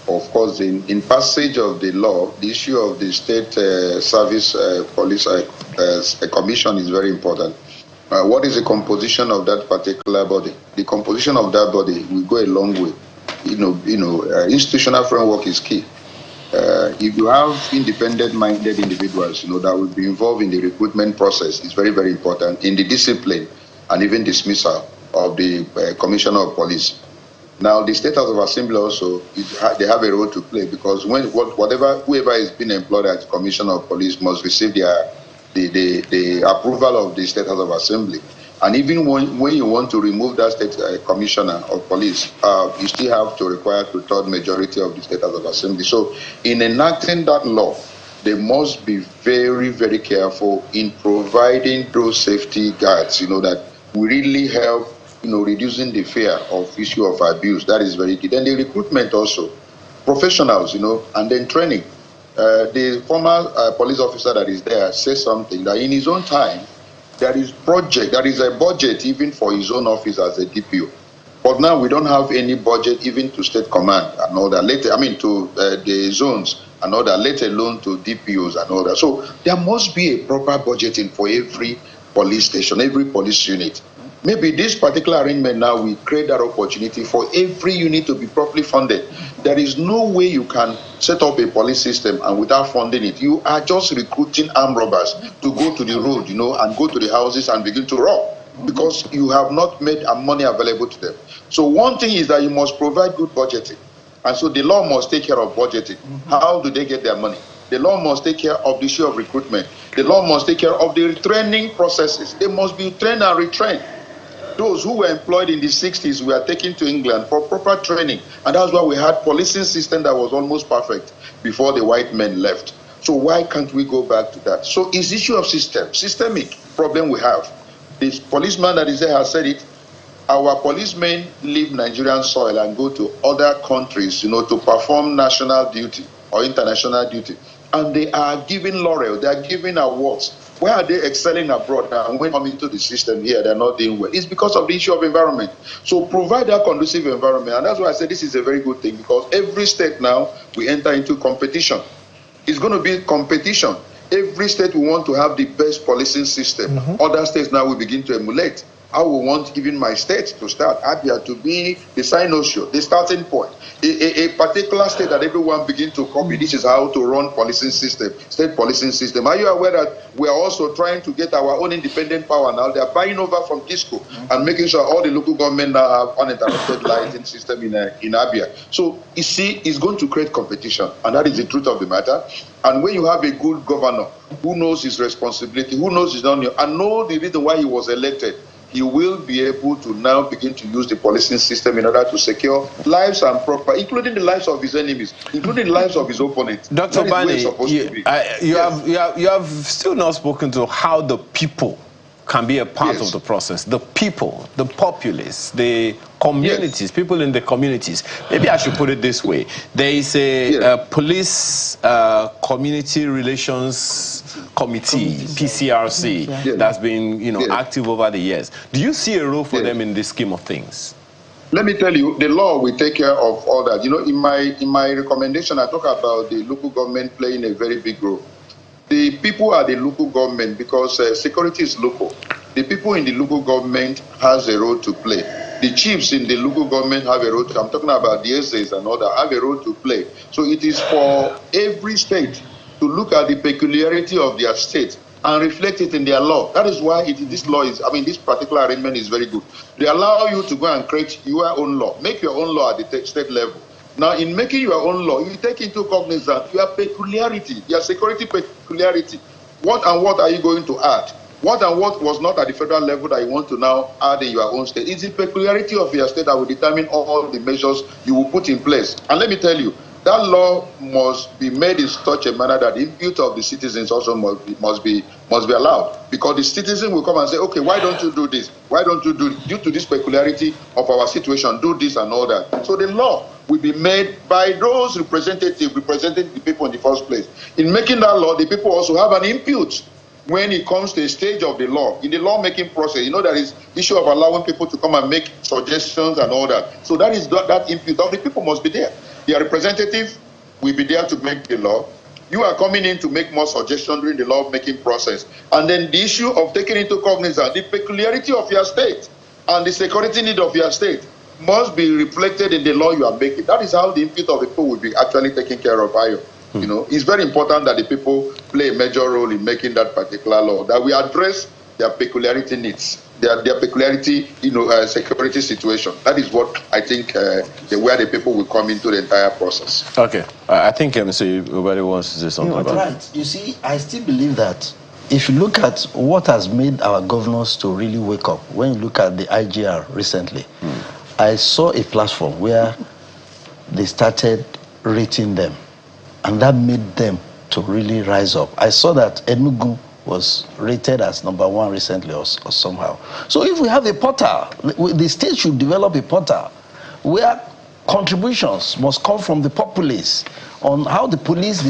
[SPEAKER 4] of course, in passage of the law, the issue of the state service police commission is very important. What is the composition of that particular body? The composition of that body will go a long way. Institutional framework is key. If you have independent-minded individuals, that will be involved in the recruitment process, it's very, very important in the discipline and even dismissal of the commissioner of police. Now, the state house of assembly also, they have a role to play, because whoever is being employed as commissioner of police must receive the approval of the state house of assembly. And even when you want to remove that state commissioner of police, you still have to require two-thirds majority of the state house of assembly. So in enacting that law, they must be very, very careful in providing those safety guards, that will really help reducing the fear of issue of abuse. That is very key. Then the recruitment also, professionals, and then training. The former police officer that is there says something that in his own time, there is a budget even for his own office as a DPO. But now we don't have any budget even to state command and all that. To the zones and all that, let alone to DPOs and all that. So there must be a proper budgeting for every police station, every police unit. Maybe this particular arrangement now will create that opportunity for every unit to be properly funded. There is no way you can set up a police system and without funding it. You are just recruiting armed robbers to go to the road, and go to the houses and begin to rob, because you have not made money available to them. So one thing is that you must provide good budgeting. And so the law must take care of budgeting. How do they get their money? The law must take care of the issue of recruitment. The law must take care of the retraining processes. They must be trained and retrained. Those who were employed in the 60s were taken to England for proper training. And that's why we had a policing system that was almost perfect before the white men left. So why can't we go back to that? So it's issue of systemic problem we have. This policeman that is there has said it. Our policemen leave Nigerian soil and go to other countries, to perform national duty or international duty. And they are given laurel, they are given awards. Why are they excelling abroad? And when coming to the system here, they're not doing well. It's because of the issue of environment. So provide that conducive environment. And that's why I said this is a very good thing, because every state now, we enter into competition. It's going to be competition. Every state will want to have the best policing system. Other states now will begin to emulate. I will want even my state to start Abia to be the signal-show, the starting point. A particular state that everyone begin to copy. This is how to run policing system, state policing system. Are you aware that we are also trying to get our own independent power now? They are buying over from Disco and making sure all the local government now have uninterrupted lighting system in Abia. So you see, it's going to create competition, and that is the truth of the matter. And when you have a good governor who knows his responsibility, who knows his own, and know the reason why he was elected, he will be able to now begin to use the policing system in order to secure lives and property, including the lives of his enemies, including the lives of his opponents.
[SPEAKER 2] Dr. Bani, you have still not spoken to how the people can be a part of the process. The people, the populace, the communities, people in the communities. Maybe I should put it this way. There is a police community relations committee, PCRC, that's been active over the years. Do you see a role for them in this scheme of things?
[SPEAKER 4] Let me tell you, the law will take care of all that. In my recommendation, I talk about the local government playing a very big role. The people are the local government because security is local. The people in the local government has a role to play. The chiefs in the local government have a role to, I'm talking about the essays and all that, have a role to play. So it is for every state to look at the peculiarity of their state and reflect it in their law. That is why this law is, this particular arrangement is very good. They allow you to go and create your own law, make your own law at the state level. Now, in making your own law, you take into cognizance your peculiarity, your security peculiarity. What and what are you going to add? What and what was not at the federal level that you want to now add in your own state? It's the peculiarity of your state that will determine all the measures you will put in place. And let me tell you, that law must be made in such a manner that the input of the citizens also must be allowed. Because the citizen will come and say, okay, why don't you do this? Why don't you do, due to this peculiarity of our situation, do this and all that? So the law will be made by those representatives representing the people in the first place. In making that law, the people also have an input when it comes to a stage of the law. In the lawmaking process, there is issue of allowing people to come and make suggestions and all that. So that is that input of the people must be there. Their representative will be there to make the law. You are coming in to make more suggestions during the law-making process. And then the issue of taking into cognizance the peculiarity of your state and the security need of your state must be reflected in the law you are making. That is how the input of the people will be actually taken care of. It's very important that the people play a major role in making that particular law, that we address their peculiarity needs, their peculiarity, security situation. That is what I think where the people will come into the entire process.
[SPEAKER 2] Okay. I think everybody wants to say something about
[SPEAKER 3] right.
[SPEAKER 2] it.
[SPEAKER 3] You see, I still believe that if you look at what has made our governors to really wake up, when you look at the IGR recently, I saw a platform where they started rating them, and that made them to really rise up. I saw that Enugu was rated as #1 recently or somehow. So if we have a portal, the state should develop a portal where contributions must come from the populace on how the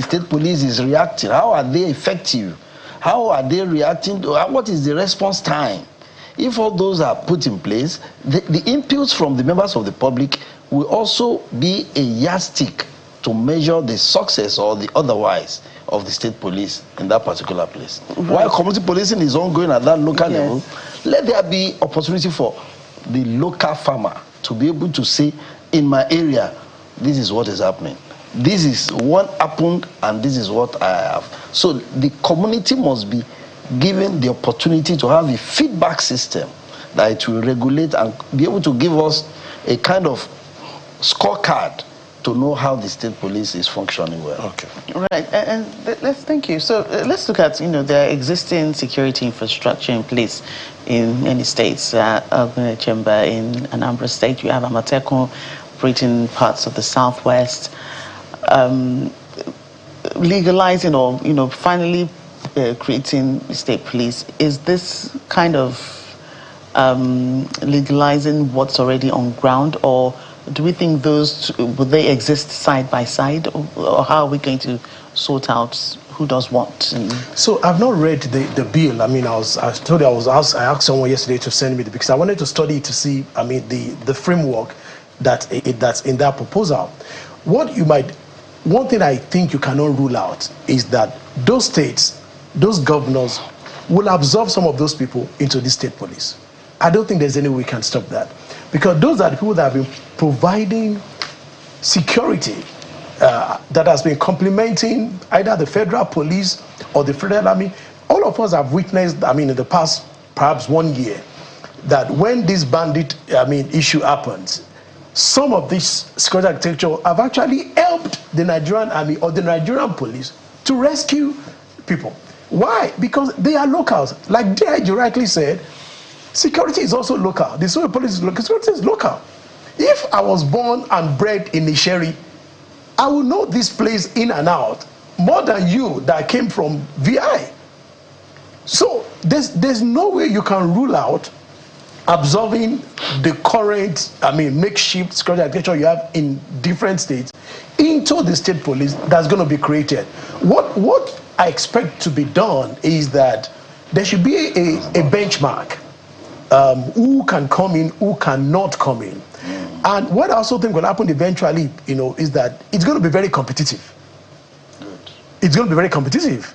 [SPEAKER 3] state police is reacting. How are they effective? How are they reacting? What is the response time? If all those are put in place, the inputs from the members of the public will also be a yardstick to measure the success or the otherwise of the state police in that particular place. While community policing is ongoing at that local level, let there be opportunity for the local farmer to be able to say, in my area, this is what is happening. This is what happened and this is what I have. So the community must be given the opportunity to have a feedback system that it will regulate and be able to give us a kind of scorecard to know how the state police is functioning well.
[SPEAKER 1] Okay. Right, and thank you. So let's look at, the existing security infrastructure in place in many states. Chamber in Anambra State, you have Amatekun operating parts of the southwest. legalizing or, finally creating state police, is this kind of legalizing what's already on ground, or do we think will they exist side by side, or how are we going to sort out who does what?
[SPEAKER 5] So I've not read the bill. I mean, I asked someone yesterday to send me because I wanted to study to see, the framework that's in that proposal. One thing I think you cannot rule out is that those states, those governors will absorb some of those people into the state police. I don't think there's any way we can stop that, because those are the people that have been providing security that has been complementing either the federal police or the federal army. All of us have witnessed, in the past perhaps 1 year, that when this bandit issue happens, some of this security architecture have actually helped the Nigerian army or the Nigerian police to rescue people. Why? Because they are locals. Like DIG rightly said, security is also local. The civil police is local. Security is local. If I was born and bred in Isheri, I will know this place in and out more than you that came from VI. So there's no way you can rule out absorbing the current, makeshift security architecture you have in different states into the state police that's going to be created. What I expect to be done is that there should be a benchmark. Who can come in, who cannot come in. And what I also think will happen eventually, is that it's going to be very competitive. Good. It's going to be very competitive.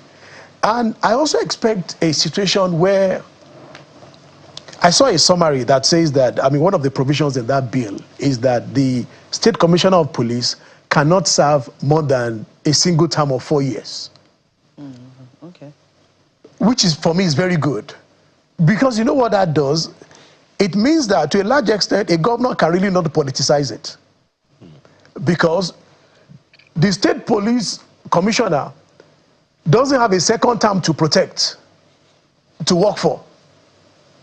[SPEAKER 5] And I also expect a situation where I saw a summary that says that, one of the provisions in that bill is that the State Commissioner of Police cannot serve more than a single term of 4 years.
[SPEAKER 1] Mm-hmm. Okay.
[SPEAKER 5] Which is, for me, is very good. Because you know what that does? It means that to a large extent, a governor can really not politicize it. Because the state police commissioner doesn't have a second term to protect, to work for.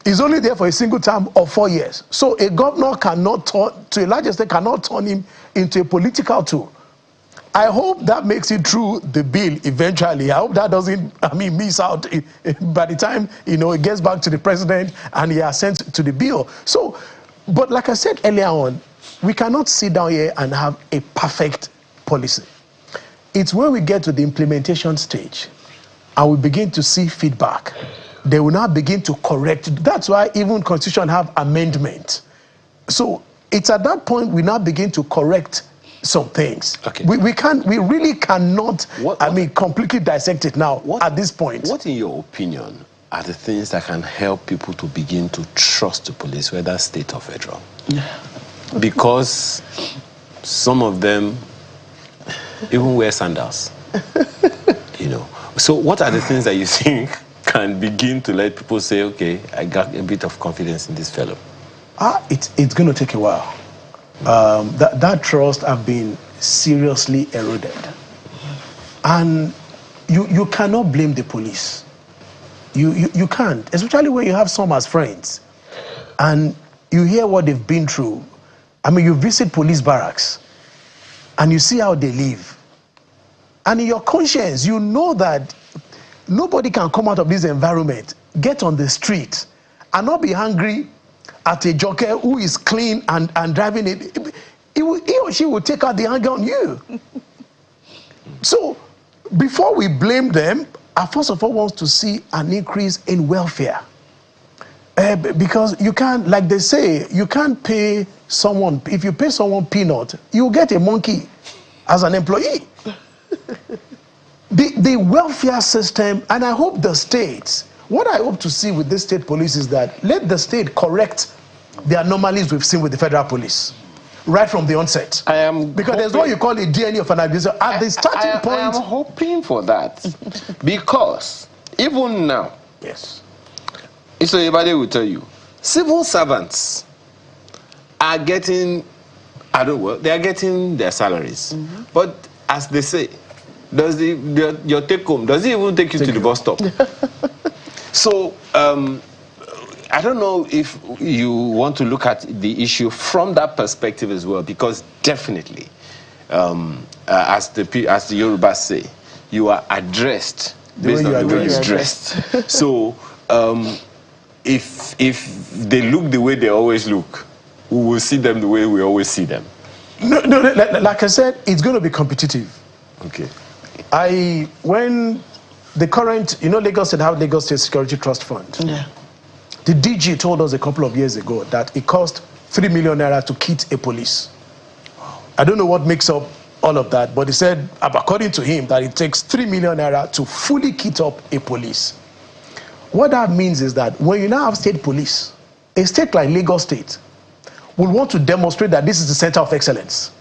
[SPEAKER 5] He's only there for a single term of 4 years. So a governor cannot, to a large extent, cannot turn him into a political tool. I hope that makes it through the bill eventually. I hope that doesn't, miss out by the time, it gets back to the president and he has sent to the bill. So, but like I said earlier on, we cannot sit down here and have a perfect policy. It's when we get to the implementation stage and we begin to see feedback, they will now begin to correct. That's why even Constitution have amendment. So it's at that point we now begin to correct some things. Okay. We really cannot, completely dissect it now at this point.
[SPEAKER 2] What, in your opinion, are the things that can help people to begin to trust the police, whether state or federal? Because some of them even wear sandals. So what are the things that you think can begin to let people say, okay, I got a bit of confidence in this fellow?
[SPEAKER 5] It's going to take a while. That trust have been seriously eroded, and you cannot blame the police. You can't, especially when you have some as friends, and you hear what they've been through. You visit police barracks, and you see how they live, and in your conscience, you know that nobody can come out of this environment, get on the street, and not be hungry at a jockey who is clean and driving it. He or she will take out the anger on you. So before we blame them, I first of all want to see an increase in welfare. Because you can't, like they say, you can't pay someone, if you pay someone peanut, you get a monkey as an employee. The welfare system, and I hope the states, what I hope to see with this state police is that let the state correct the anomalies we've seen with the federal police right from the onset. Because there's what you call a DNA of an abuser. At the starting point,
[SPEAKER 2] I am hoping for that. Because even now,
[SPEAKER 5] yes,
[SPEAKER 2] so everybody will tell you, civil servants are getting, they are getting their salaries. Mm-hmm. But as they say, does your take home, does it even take you to the bus stop? So, I don't know if you want to look at the issue from that perspective as well, because definitely, as the Yorubas say, you are addressed based on the way you're dressed. So if they look the way they always look, we will see them the way we always see them.
[SPEAKER 5] No, like I said, it's going to be competitive.
[SPEAKER 2] Okay.
[SPEAKER 5] When the current, Lagos State have Lagos State Security Trust Fund.
[SPEAKER 1] Yeah.
[SPEAKER 5] The DG told us a couple of years ago that it cost 3 million naira to kit a police. I don't know what makes up all of that, but he said, according to him, that it takes 3 million naira to fully kit up a police. What that means is that when you now have state police, a state like Lagos State will want to demonstrate that this is the center of excellence.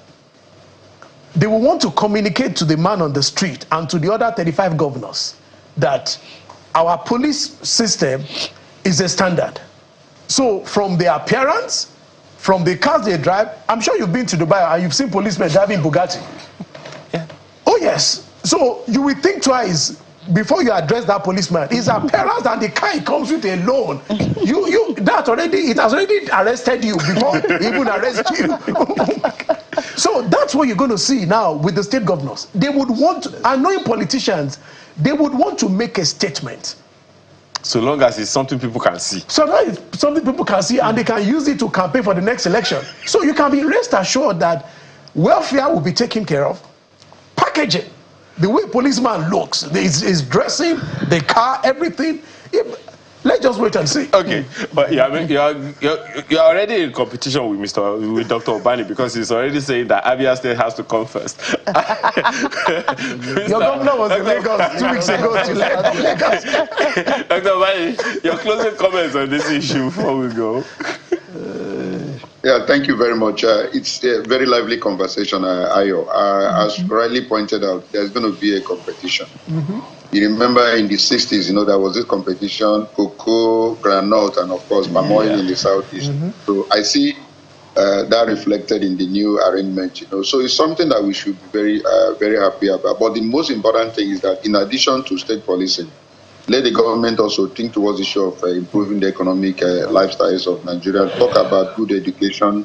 [SPEAKER 5] They will want to communicate to the man on the street and to the other 35 governors that our police system is a standard. So from their appearance, from the cars they drive, I'm sure you've been to Dubai and you've seen policemen driving Bugatti.
[SPEAKER 2] Yeah.
[SPEAKER 5] Oh yes. So you will think twice before you address that policeman. His appearance and the car he comes with alone, it has already arrested you before he even arrest you. So that's what you're going to see now with the state governors. They would want, annoying politicians, they would want to make a statement.
[SPEAKER 2] So long as it's something people can see.
[SPEAKER 5] So that is something people can see and they can use it to campaign for the next election. So you can be rest assured that welfare will be taken care of. Packaging, the way policeman looks, his dressing, the car, everything. Let's just wait and see.
[SPEAKER 2] Okay, but yeah, I mean, you're already in competition with Dr. Obani because he's already saying that Abia State has to come first.
[SPEAKER 5] Your governor was in Lagos 2 weeks ago.
[SPEAKER 2] Dr. Obani, your closing comments on this issue before we go.
[SPEAKER 4] Yeah, thank you very much. It's a very lively conversation, Ayo. As rightly pointed out, there's going to be a competition. You remember in the 60s, there was this competition, cocoa, granite, and of course, palm oil in the southeast. So I see that reflected in the new arrangement. So it's something that we should be very, very happy about. But the most important thing is that in addition to state policing, let the government also think towards the issue of improving the economic lifestyles of Nigerians, talk about good education,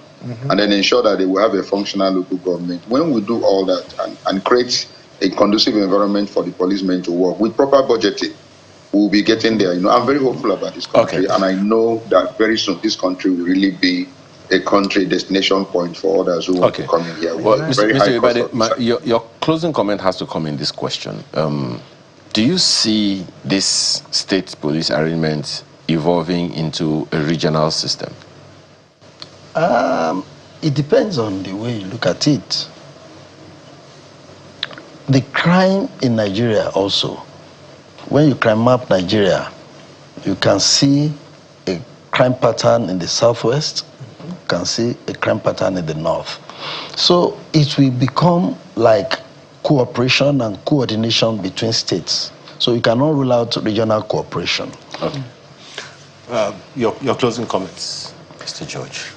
[SPEAKER 4] and then ensure that they will have a functional local government. When we do all that and create a conducive environment for the policemen to work with proper budgeting, we'll be getting there. I'm very hopeful about this country, and I know that very soon this country will really be a country destination point for others who want to come in here.
[SPEAKER 2] Well, Mr. Ibade, your closing comment has to come in this question. Do you see this state police arrangement evolving into a regional system?
[SPEAKER 3] It depends on the way you look at it. The crime in Nigeria also, when you crime map Nigeria, you can see a crime pattern in the southwest, you can see a crime pattern in the north. So it will become like cooperation and coordination between states. So you cannot rule out regional cooperation.
[SPEAKER 2] Okay. Your closing comments, Mr. George.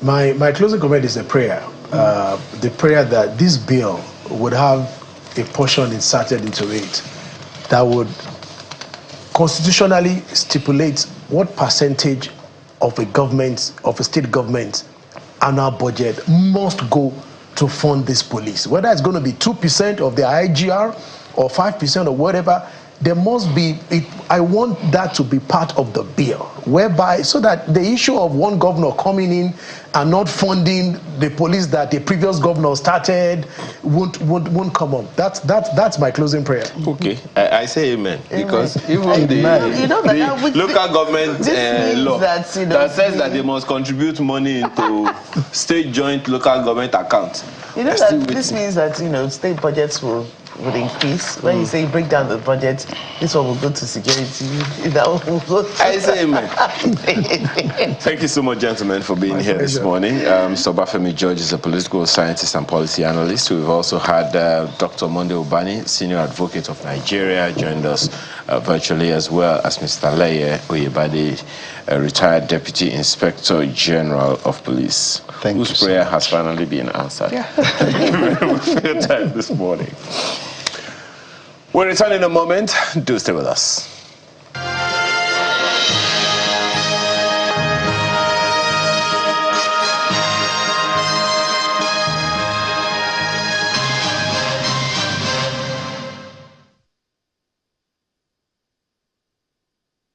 [SPEAKER 5] My closing comment is a prayer. The prayer that this bill would have a portion inserted into it that would constitutionally stipulate what percentage of a state government annual budget must go to fund this police. Whether it's going to be 2% of the IGR or 5% or whatever, there must be, I want that to be part of the bill, whereby, so that the issue of one governor coming in and not funding the police that the previous governor started won't come up. That's my closing prayer.
[SPEAKER 2] Okay, I say amen, because even the local government law that says that they must contribute money into state joint local government account.
[SPEAKER 1] This means that state budgets would increase. When you say break down the budget, this one will go to security. That one will go to...
[SPEAKER 2] I say amen. Thank you so much, gentlemen, for being here this morning. Mr. Obafemi George is a political scientist and policy analyst. We've also had Dr. Monday Obani, senior advocate of Nigeria, joined us virtually, as well as Mr. Leye Oyebade, retired Deputy Inspector General of Police, whose prayer has finally been answered. Yeah. Thank you very much for your time this morning. We'll return in a moment. Do stay with us.